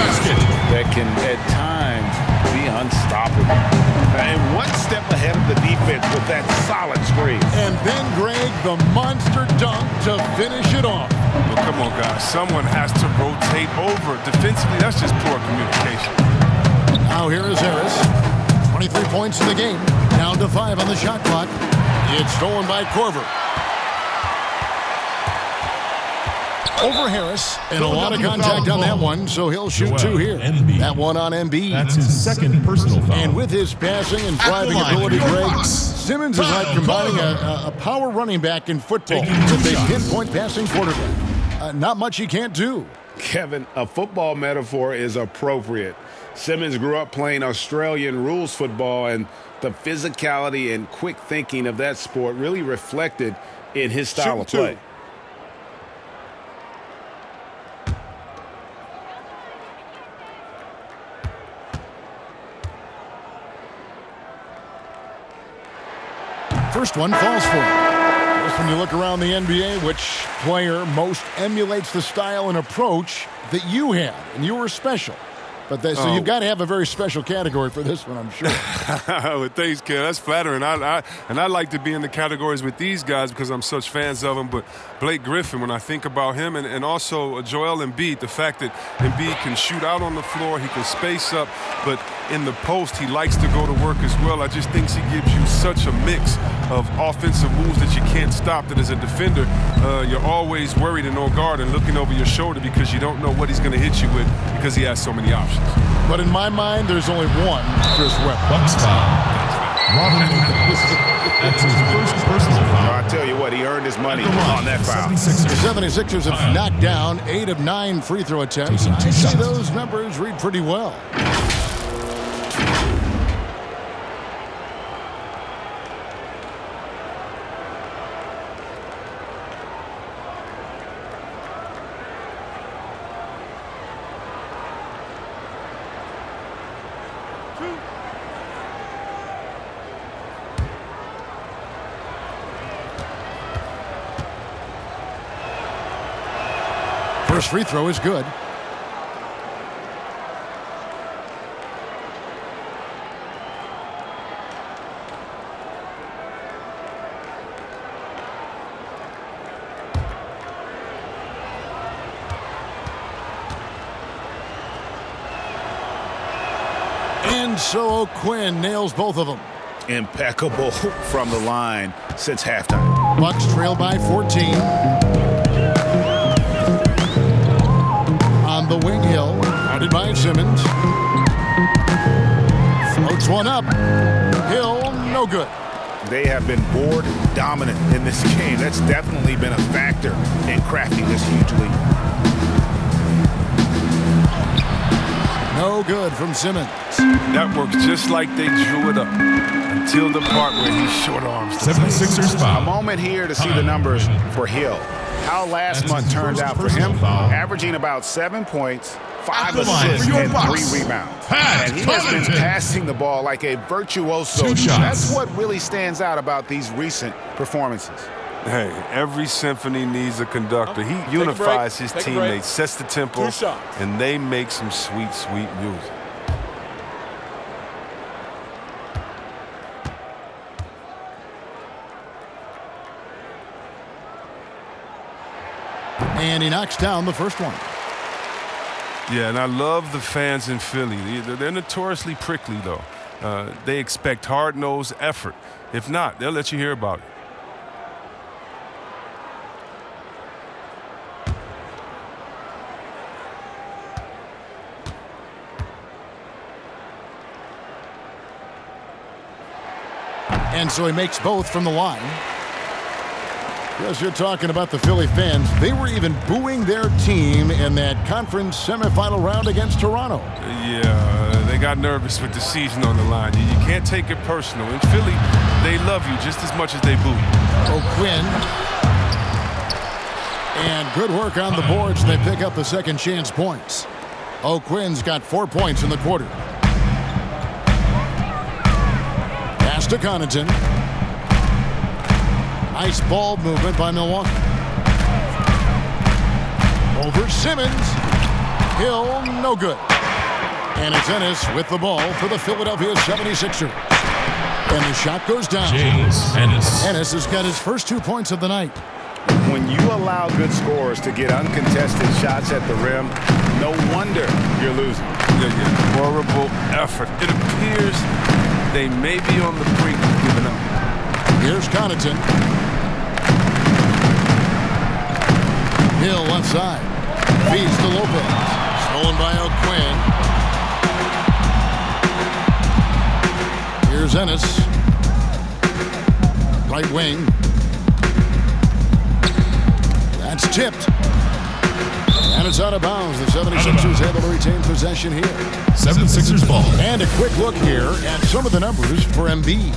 that can at times be unstoppable. And one step ahead of the defense with that solid screen. And then, Greg, the monster dunk to finish it off. Well, come on, guys. Someone has to rotate over. Defensively, that's just poor communication. Now here is Harris. 23 points in the game. Down to 5 on the shot clock. It's stolen by Korver. Over Harris, and a lot of contact on that one, so he'll shoot 2 here. That one on Embiid. That's his second personal foul. And with his passing and driving ability, Greg, Simmons is like combining a power running back in football with a pinpoint passing quarterback. Not much he can't do. Kevin, a football metaphor is appropriate. Simmons grew up playing Australian rules football, and the physicality and quick thinking of that sport really reflected in his style of play. First one falls for him. Just when you look around the NBA, which player most emulates the style and approach that you had, and you were special. But so you've got to have a very special category for this one, I'm sure. Well, thanks, Ken. That's flattering. I like to be in the categories with these guys because I'm such fans of them. But Blake Griffin, when I think about him, and also Joel Embiid, the fact that Embiid can shoot out on the floor, he can space up, but in the post, he likes to go to work as well. I just think he gives you such a mix of offensive moves that you can't stop, that as a defender, you're always worried and on guard and looking over your shoulder because you don't know what he's going to hit you with because he has so many options. But in my mind, there's only one Chris Webber. Bucks foul. Robin Lopez. That's his first personal foul. I tell you what, he earned his money on that foul. The 76ers have knocked down 8 of 9 free throw attempts. I see those numbers read pretty well. First free throw is good. And so Quinn nails both of them. Impeccable from the line since halftime. Bucks trail by 14. On the wing, Hill, guarded by Simmons. Floats one up. Hill, no good. They have been board dominant in this game. That's definitely been a factor in crafting this huge lead. No good from Simmons. That works just like they drew it up until the part where he short arms. 76ers foul. A moment here to see the numbers for Hill. How last month turned out for him, averaging about 7 points, 5 assists, and 3 rebounds. And he has been passing the ball like a virtuoso. That's what really stands out about these recent performances. Hey, every symphony needs a conductor. He unifies his teammates, sets the tempo, and they make some sweet, sweet music. And he knocks down the first one. Yeah, and I love the fans in Philly. They're notoriously prickly, though. They expect hard-nosed effort. If not, they'll let you hear about it. And so he makes both from the line. Yes, you're talking about the Philly fans. They were even booing their team in that conference semifinal round against Toronto. Yeah, they got nervous with the season on the line. You can't take it personal. In Philly, they love you just as much as they boo you. O'Quinn. And good work on the boards. They pick up the second chance points. O'Quinn's got 4 points in the quarter. Pass to Connaughton. Nice ball movement by Milwaukee. Over Simmons. Hill, no good. And it's Ennis with the ball for the Philadelphia 76ers. And the shot goes down. James Ennis. Ennis has got his first 2 points of the night. When you allow good scorers to get uncontested shots at the rim, no wonder you're losing. Yeah. Horrible effort. It appears they may be on the brink of giving up. Here's Connaughton. Hill left side. Feeds to Lopez. Stolen by O'Quinn. Here's Ennis. Right wing. That's tipped. And it's out of bounds. The 76ers able to retain possession here. 76ers ball. And a quick look here at some of the numbers for Embiid.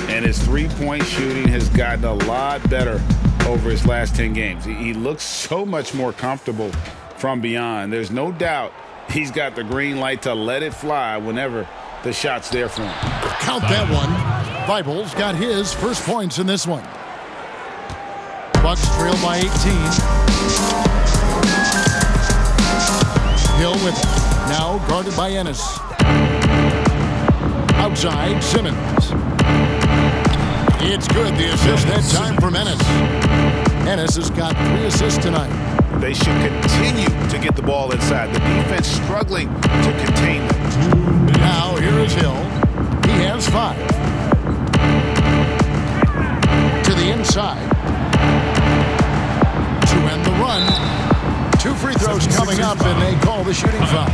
And his three-point shooting has gotten a lot better over his last 10 games. He looks so much more comfortable from beyond. There's no doubt he's got the green light to let it fly whenever the shot's there for him. Count that one. Bibles got his first points in this one. Bucks trail by 18. Hill with it. Now guarded by Ennis. Outside, Simmons. It's good. The assist that time from Ennis. Ennis has got 3 assists tonight. They should continue to get the ball inside. The defense struggling to contain them. Now here is Hill. He has 5. To the inside. To end the run. 2 free throws coming up, and they call the shooting foul.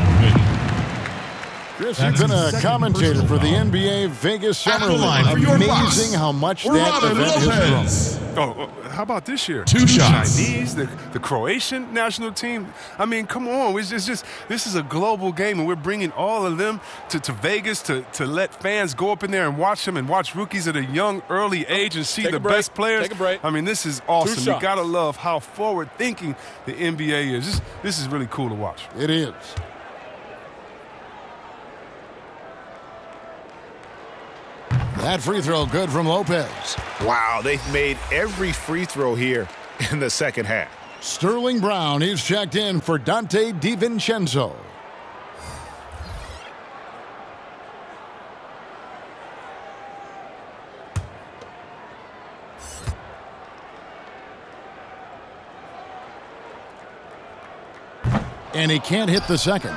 Chris, you've been a commentator for the NBA Vegas Summer League. Amazing how much that event has grown. Oh, how about this year? 2 shots. Chinese, the Croatian national team. I mean, come on. It's just this is a global game, and we're bringing all of them to Vegas to let fans go up in there and watch them and watch rookies at a young, early age and see the best players. Take a break. I mean, this is awesome. You got to love how forward-thinking the NBA is. This is really cool to watch. It is. That free throw good from Lopez. Wow, they've made every free throw here in the second half. Sterling Brown is checked in for Dante DiVincenzo. And he can't hit the second.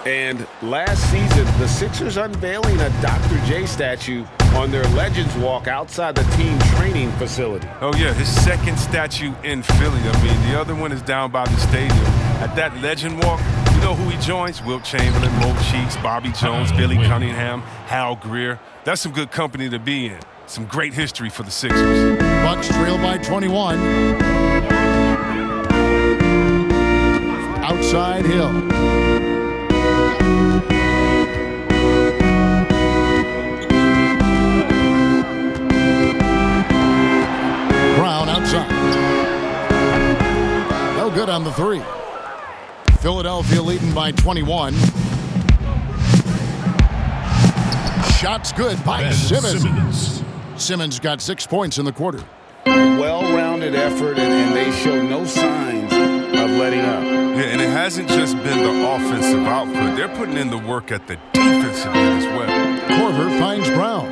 And last season, the Sixers unveiling a Dr. J statue on their Legends Walk outside the team training facility. Oh, yeah, his second statue in Philly. I mean, the other one is down by the stadium. At that Legend Walk, you know who he joins? Wilt Chamberlain, Mo Cheeks, Bobby Jones, Billy Cunningham, Hal Greer. That's some good company to be in. Some great history for the Sixers. Bucks trail by 21. Outside Hill. Brown outside. No good on the 3. Philadelphia leading by 21. Shots good by Simmons. Simmons got 6 points in the quarter. Well-rounded effort, and they show no signs of letting up. Yeah, and it hasn't just been the offensive output. They're putting in the work at the defensive end as well. Korver finds Brown.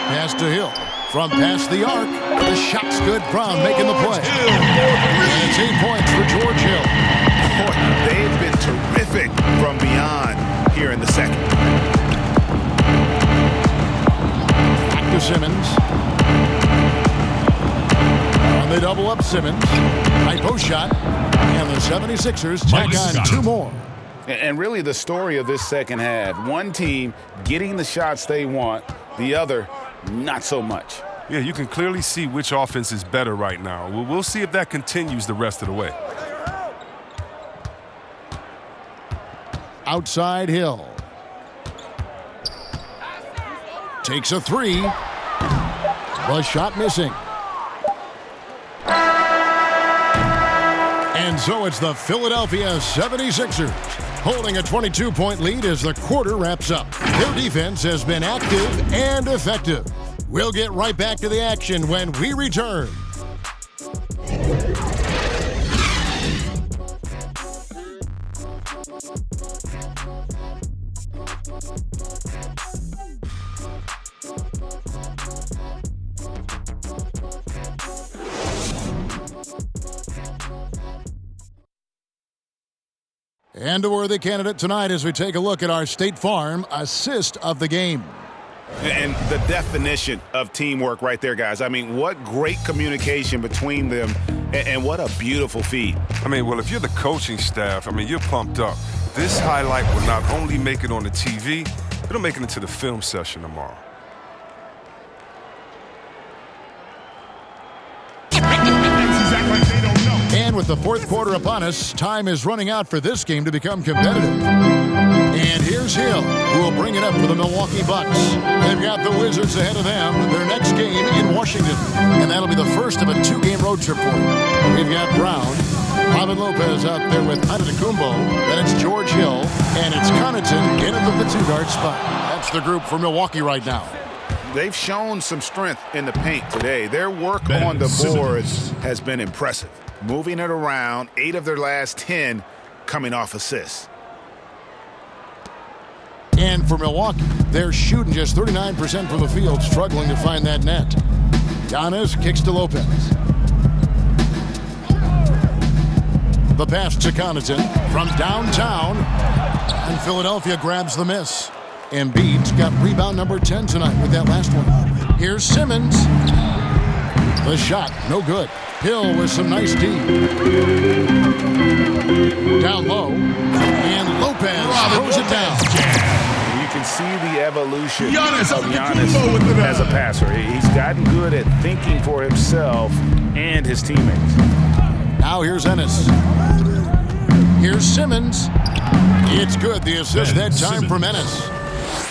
Pass to Hill. From past the arc. The shot's good. Brown making the play. And it's 8 points for George Hill. Boy, they have been terrific from beyond here in the second. Back to Simmons. And they double up Simmons. High post shot. And the 76ers tack on 2 more. And really the story of this second half, one team getting the shots they want, the other not so much. Yeah, you can clearly see which offense is better right now. We'll see if that continues the rest of the way. Outside Hill. Takes a 3. The shot missing. And so it's the Philadelphia 76ers holding a 22-point lead as the quarter wraps up. Their defense has been active and effective. We'll get right back to the action when we return. And a worthy candidate tonight as we take a look at our State Farm assist of the game. And the definition of teamwork right there, guys. I mean, what great communication between them, and what a beautiful feed. I mean, well, if you're the coaching staff, I mean, you're pumped up. This highlight will not only make it on the TV, it'll make it into the film session tomorrow. And with the fourth quarter upon us, time is running out for this game to become competitive. And here's Hill, who will bring it up for the Milwaukee Bucks. They've got the Wizards ahead of them, their next game in Washington. And that'll be the first of a 2-game road trip for them. We've got Brown, Robin Lopez out there with Antetokounmpo. Then it's George Hill, and it's Connaughton in at the 2-guard spot. That's the group for Milwaukee right now. They've shown some strength in the paint today. Their work on the boards has been impressive. Moving it around, 8 of their last 10 coming off assists. And for Milwaukee, they're shooting just 39% from the field, struggling to find that net. Giannis kicks to Lopez. The pass to Connaughton from downtown, and Philadelphia grabs the miss. Embiid's got rebound number 10 tonight with that last one. Here's Simmons. The shot, no good. Hill with some nice D. Down low, and Lopez throws it down. You can see the evolution of Giannis as a passer. He's gotten good at thinking for himself and his teammates. Now here's Ennis. Here's Simmons. It's good, the assist that time from Ennis.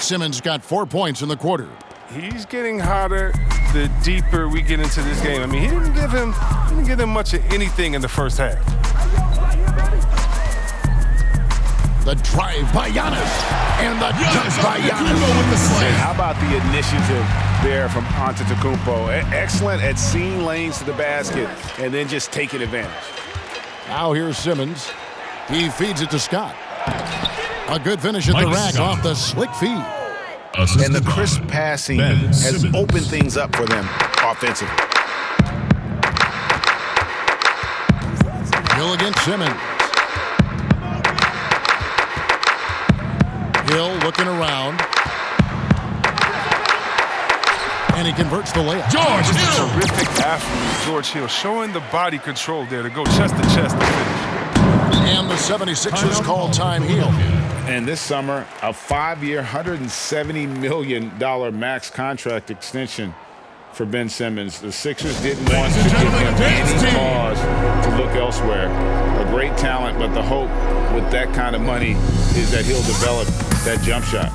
Simmons got 4 points in the quarter. He's getting hotter the deeper we get into this game. I mean, he didn't give him much of anything in the first half. The drive by Giannis, and the dunk by Giannis. And how about the initiative there from Antetokounmpo? Excellent at seeing lanes to the basket and then just taking advantage. Now here's Simmons. He feeds it to Scott. A good finish at the rack off the slick feed. And the crisp passing has opened things up for them offensively. Hill against Simmons. Hill looking around. And he converts the layup. George Hill! Terrific athlete, George Hill, showing the body control there to go chest to chest to finish. And the 76ers call time Hill. And this summer, a 5-year, $170 million max contract extension for Ben Simmons. The Sixers didn't want to give him any cause to look elsewhere. A great talent, but the hope with that kind of money is that he'll develop that jump shot.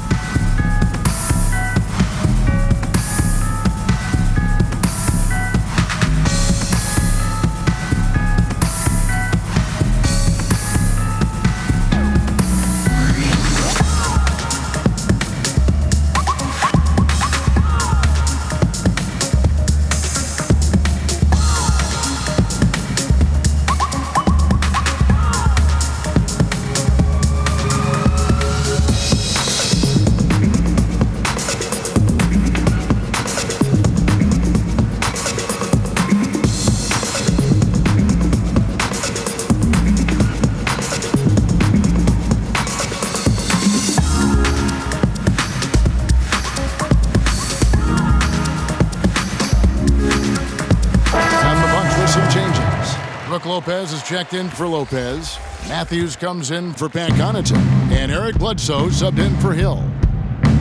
Lopez is checked in for Lopez. Matthews comes in for Pat Connaughton. And Eric Bledsoe subbed in for Hill.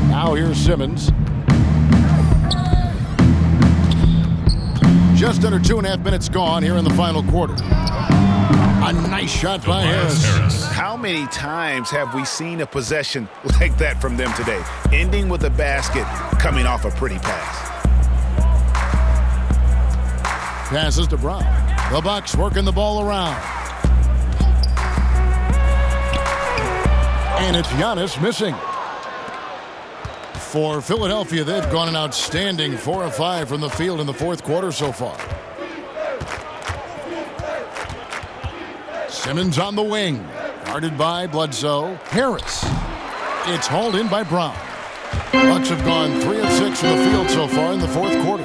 Now here's Simmons. Just under 2.5 minutes gone here in the final quarter. A nice shot by Harris. How many times have we seen a possession like that from them today? Ending with a basket, coming off a pretty pass. Passes to Brown. The Bucks working the ball around. And it's Giannis missing. For Philadelphia, they've gone an outstanding 4 of 5 from the field in the fourth quarter so far. Simmons on the wing. Guarded by Bledsoe. Harris. It's hauled in by Brown. Bucks have gone 3 of 6 from the field so far in the fourth quarter.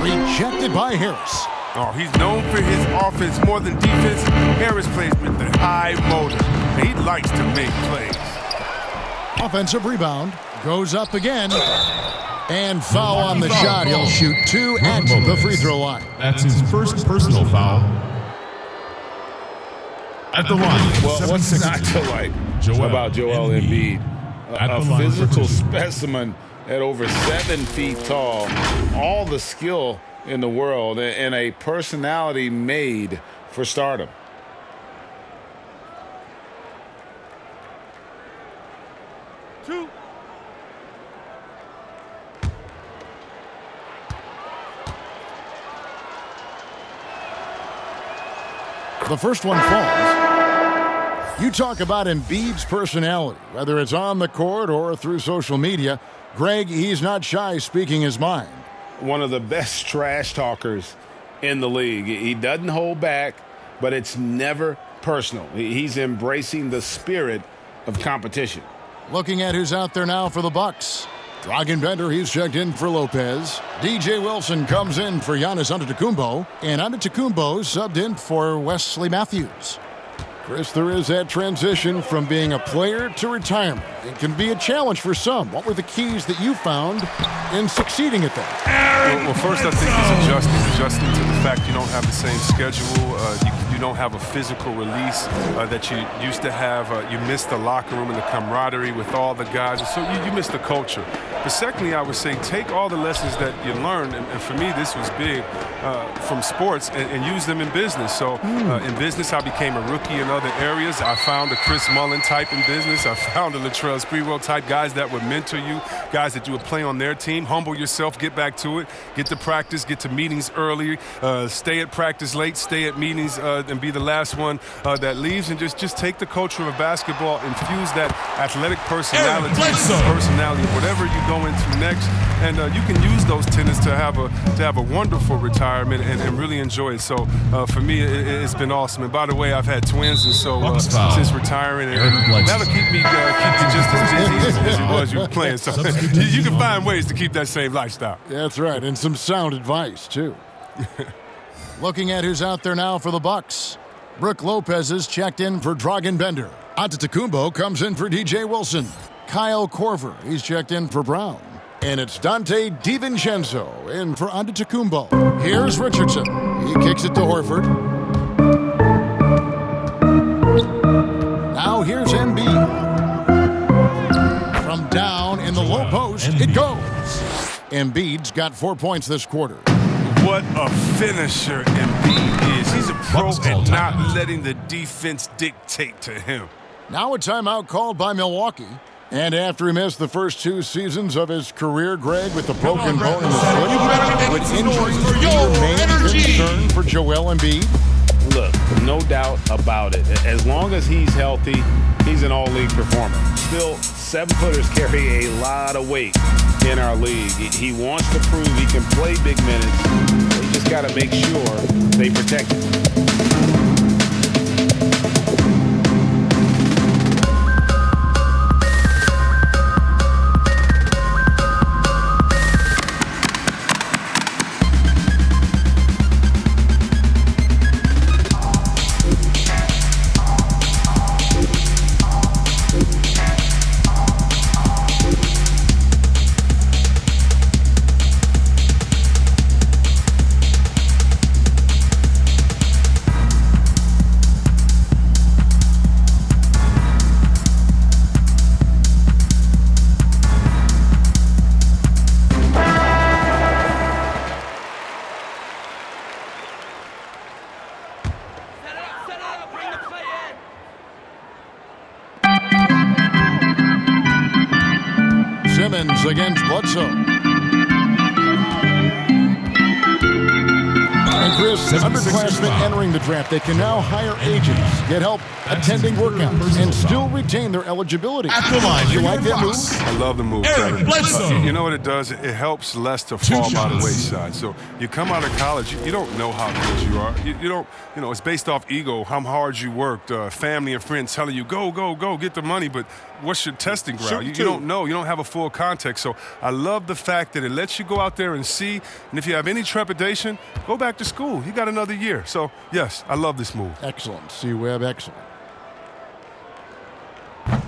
Rejected by Harris. Oh, he's known for his offense more than defense. Harris plays with the high motor, and he likes to make plays. Offensive rebound. Goes up again. And foul on the shot. He'll shoot 2 at the free throw line. That's his first personal foul. At the line. Well, what's not to like about Joel Embiid? A physical specimen at over 7 feet tall, all the skill in the world, and a personality made for stardom. The first one falls. You talk about Embiid's personality, whether it's on the court or through social media. Greg, he's not shy speaking his mind. One of the best trash talkers in the league. He doesn't hold back, but it's never personal. He's embracing the spirit of competition. Looking at who's out there now for the Bucks. Bender, he's checked in for Lopez. DJ Wilson comes in for Giannis Antetokounmpo. And Antetokounmpo subbed in for Wesley Matthews. Chris, there is that transition from being a player to retirement. It can be a challenge for some. What were the keys that you found in succeeding at that? Well, first I think it's adjusting to the fact you don't have the same schedule. You don't have a physical release that you used to have. You miss the locker room and the camaraderie with all the guys. So you miss the culture. But secondly, I would say take all the lessons that you learned, and for me this was big, from sports and use them in business. So in business I became a rookie in other areas. I found a Chris Mullin type in business. I found a Latrell Sprewell type, guys that would mentor you, guys that you would play on their team. Humble yourself, get back to it, get to practice, get to meetings early, stay at practice late, stay at meetings and be the last one that leaves, and just take the culture of basketball, infuse that athletic personality, whatever you go into next, and you can use those tenets to have a wonderful retirement and really enjoy it. So for me, it's been awesome. And by the way, I've had twins, and so since retiring, and that'll keep you just as busy as it was you were playing. So you can find ways to keep that same lifestyle. That's right, and some sound advice too. Looking at who's out there now for the Bucks. Brook Lopez is checked in for Bender. Antetokounmpo comes in for DJ Wilson. Kyle Korver, he's checked in for Brown. And it's Dante DiVincenzo in for Antetokounmpo. Here's Richardson. He kicks it to Horford. Now here's Embiid. From down in the low post, it goes. Embiid's got 4 points this quarter. What a finisher Embiid is. He's a pro at not letting the defense dictate to him. Now a timeout called by Milwaukee. And after he missed the first 2 seasons of his career, Greg, with the broken bone in the foot, with injuries be your main concern for Joel Embiid? Look, no doubt about it. As long as he's healthy, he's an all-league performer. Still, 7-footers carry a lot of weight in our league. He wants to prove he can play big minutes. He just got to make sure they protect him. Simmons against Bledsoe. And Chris, underclassmen entering the draft, they can now hire agents, get help attending workouts, and still retain their eligibility. You like that move? I love the move. You know what it does? It helps less to fall by the wayside. So you come out of college, you don't know how good you are. You don't, it's based off ego, how hard you worked, family and friends telling you, go, get the money. But what's your testing ground? You don't know. You don't have a full context. So I love the fact that it lets you go out there and see. And if you have any trepidation, go back to school. You got another year. So, yes, I love this move. Excellent. C-Webb, excellent.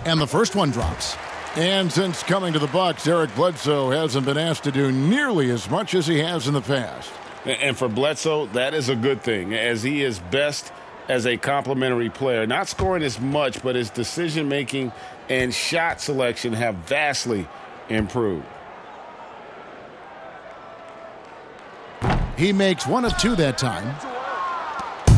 And the first one drops. And since coming to the Bucks, Eric Bledsoe hasn't been asked to do nearly as much as he has in the past. And for Bledsoe, that is a good thing, as he is best as a complementary player. Not scoring as much, but his decision-making and shot selection have vastly improved. He makes 1 of 2 that time.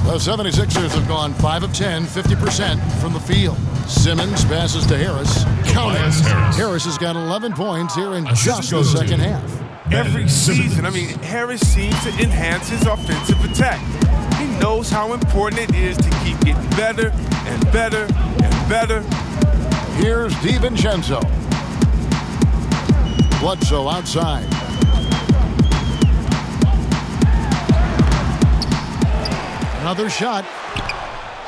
The 76ers have gone 5 of 10, 50% from the field. Simmons passes to Harris. Count it. Harris has got 11 points here in just the second half. Every season, Harris seems to enhance his offensive attack. He knows how important it is to keep getting better and better and better. Here's DiVincenzo. Bledsoe outside. Another shot.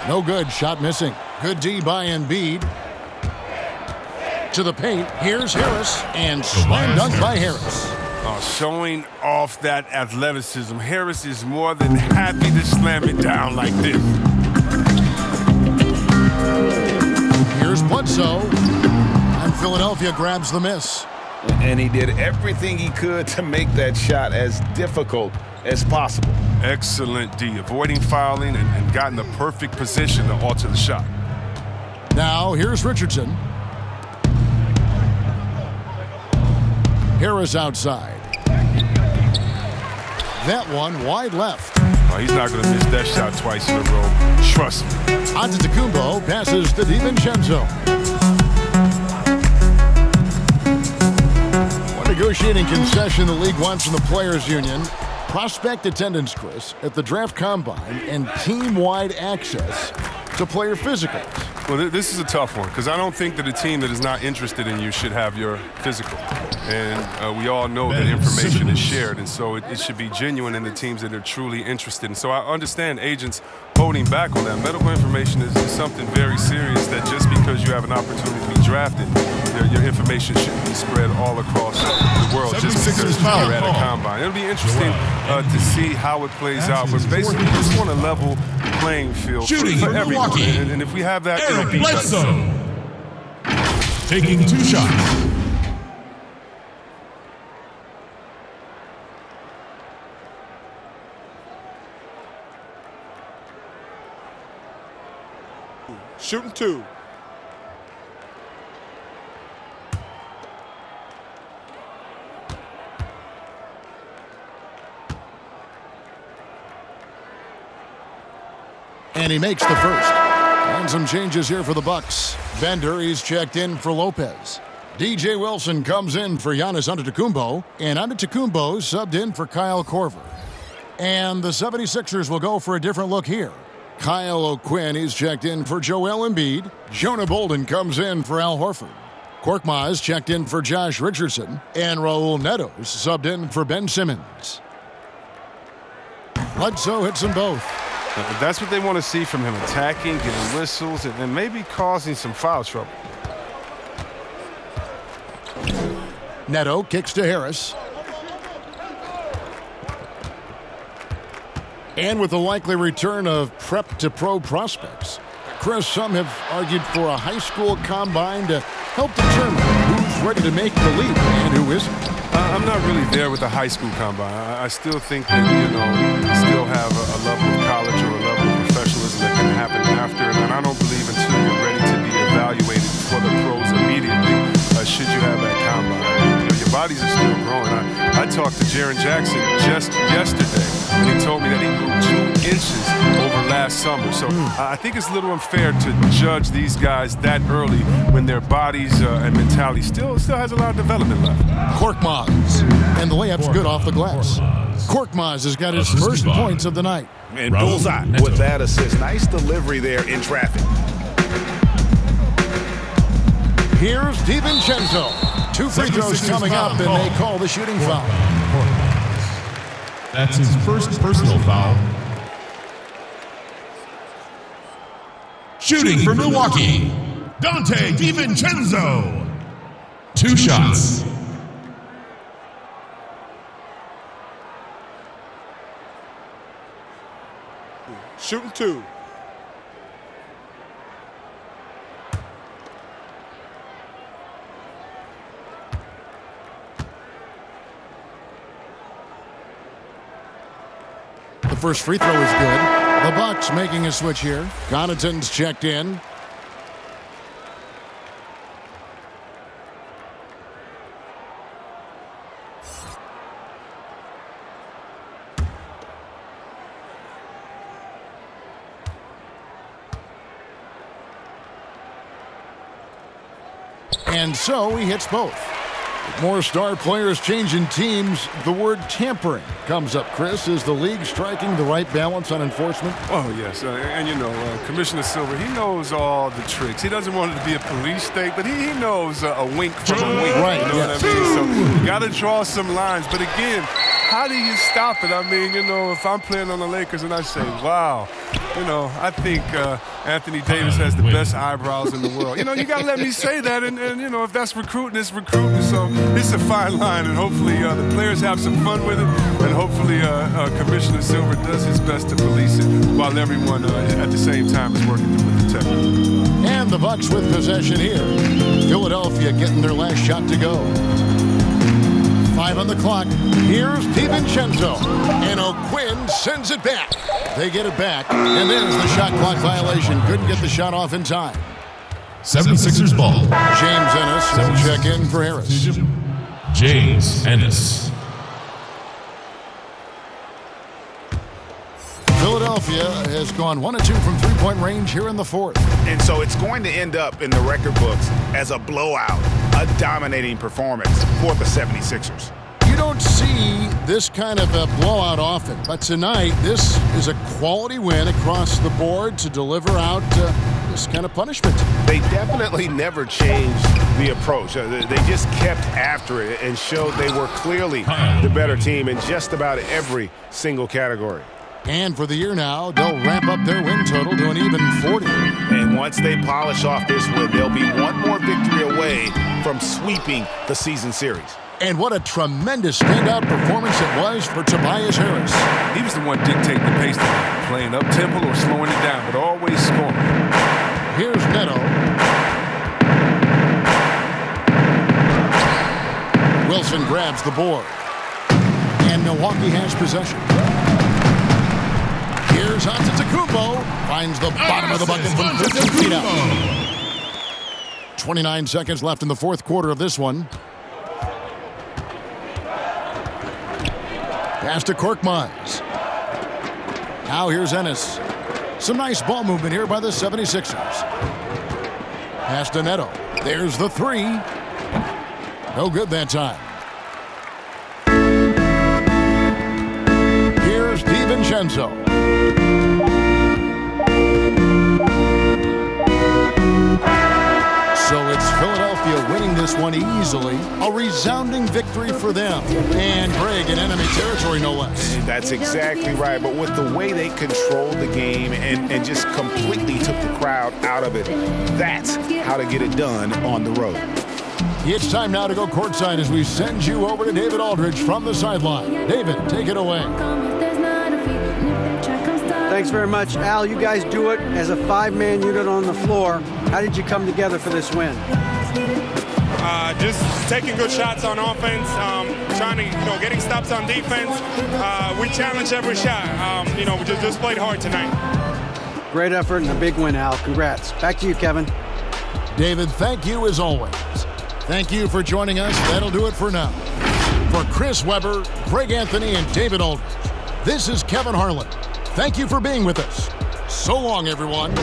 No good. Shot missing. Good D by Embiid. To the paint. Here's Harris. And slam dunk by Harris. Showing off that athleticism. Harris is more than happy to slam it down like this. Here's Bledsoe. And Philadelphia grabs the miss. And he did everything he could to make that shot as difficult as possible. Excellent D. Avoiding fouling and got in the perfect position to alter the shot. Now here's Richardson. Harris outside. That one wide left. He's not going to miss that shot twice in a row. Trust me. Antetokounmpo passes to DiVincenzo. One negotiating concession the league wants from the Players Union. Prospect attendance, Chris, at the draft combine and team-wide access to player physicals. Well, this is a tough one because I don't think that a team that is not interested in you should have your physical. And we all know that information is shared, and so it should be genuine in the teams that are truly interested. And so I understand agents holding back on that. Medical information is something very serious that just because you have an opportunity to be drafted, your information shouldn't be spread all across the world just because you're at a combine. It'll be interesting to see how it plays out, but basically we just want a level playing field for everyone. And if we have that, it'll be Bledsoe taking 2 shots. Shooting 2. And he makes the first. And some changes here for the Bucks. Bender, he's checked in for Lopez. DJ Wilson comes in for Giannis Antetokounmpo. And Antetokounmpo subbed in for Kyle Korver. And the 76ers will go for a different look here. Kyle O'Quinn, he's checked in for Joel Embiid. Jonah Bolden comes in for Al Horford. Korkmaz checked in for Josh Richardson. And Raul Neto subbed in for Ben Simmons. Bledsoe hits them both. That's what they want to see from him, attacking, getting whistles, and maybe causing some foul trouble. Neto kicks to Harris. And with the likely return of prep-to-pro prospects, Chris, some have argued for a high school combine to help determine who's ready to make the leap and who isn't. I'm not really there with the high school combine. I still think that, still have a level of college or a level of professionalism that can happen after. And I don't believe until you're ready to be evaluated for the pros immediately, should you have that combine. Your bodies are still growing. I talked to Jaren Jackson just yesterday, and he told me that he grew 2 inches over last summer. So I think it's a little unfair to judge these guys that early when their bodies and mentality still has a lot of development left. Korkmaz, and the layup's good off the glass. Korkmaz has got his first points of the night. And bullseye with that assist. Nice delivery there in traffic. Here's DiVincenzo. 2 free throws coming up, and they call the shooting foul. That's his first personal foul. Shooting for Milwaukee, Dante DiVincenzo. 2 shots. Shooting 2. The first free throw is good. The Bucks making a switch here. Connaughton's checked in. And so he hits both. With more star players changing teams, the word tampering comes up, Chris. Is the league striking the right balance on enforcement? Oh, yes. And, you know, Commissioner Silver, he knows all the tricks. He doesn't want it to be a police state, but he knows a wink from a wink. Right. You know what I mean? So you got to draw some lines. But, again, how do you stop it? I mean, you know, if I'm playing on the Lakers and I say, wow, you know, I think Anthony Davis has the best eyebrows in the world. You know, you got to let me say that. And, you know, if that's recruiting, it's recruiting. So it's a fine line. And hopefully the players have some fun with it. And hopefully Commissioner Silver does his best to police it while everyone at the same time is working to protect it. And the Bucks with possession here. Philadelphia getting their last shot to go. 5 on the clock. Here's DiVincenzo. And O'Quinn sends it back. They get it back. And there's the shot clock violation. Couldn't get the shot off in time. 76ers ball. James Ennis will check in for Harris. James Ennis. Philadelphia has gone 1 of 2 from three-point range here in the fourth. And so it's going to end up in the record books as a blowout, a dominating performance for the 76ers. You don't see this kind of a blowout often, but tonight this is a quality win across the board to deliver out this kind of punishment. They definitely never changed the approach. They just kept after it and showed they were clearly the better team in just about every single category. And for the year now, they'll ramp up their win total to an even 40. And once they polish off this win, they'll be one more victory away from sweeping the season series. And what a tremendous standout performance it was for Tobias Harris. He was the one dictating the pace tonight, playing up-tempo or slowing it down, but always scoring. Here's Neto. Wilson grabs the board. And Milwaukee has possession. Here's Antetokounmpo. Finds the bottom of the bucket from 15 feet out. 29 seconds left in the fourth quarter of this one. Pass to Korkmaz. Now here's Ennis. Some nice ball movement here by the 76ers. Pass to Neto. There's the three. No good that time. Here's DiVincenzo. So it's Philadelphia winning this one easily. A resounding victory for them. And Greg in enemy territory, no less. That's exactly right. But with the way they controlled the game and just completely took the crowd out of it, that's how to get it done on the road. It's time now to go courtside as we send you over to David Aldridge from the sideline. David, take it away. Thanks very much, Al. You guys do it as a 5-man unit on the floor. How did you come together for this win? Just taking good shots on offense, trying to, getting stops on defense. We challenged every shot. We just played hard tonight. Great effort and a big win, Al. Congrats. Back to you, Kevin. David, thank you as always. Thank you for joining us. That'll do it for now. For Chris Webber, Greg Anthony, and David Aldridge, this is Kevin Harlan. Thank you for being with us. So long, everyone.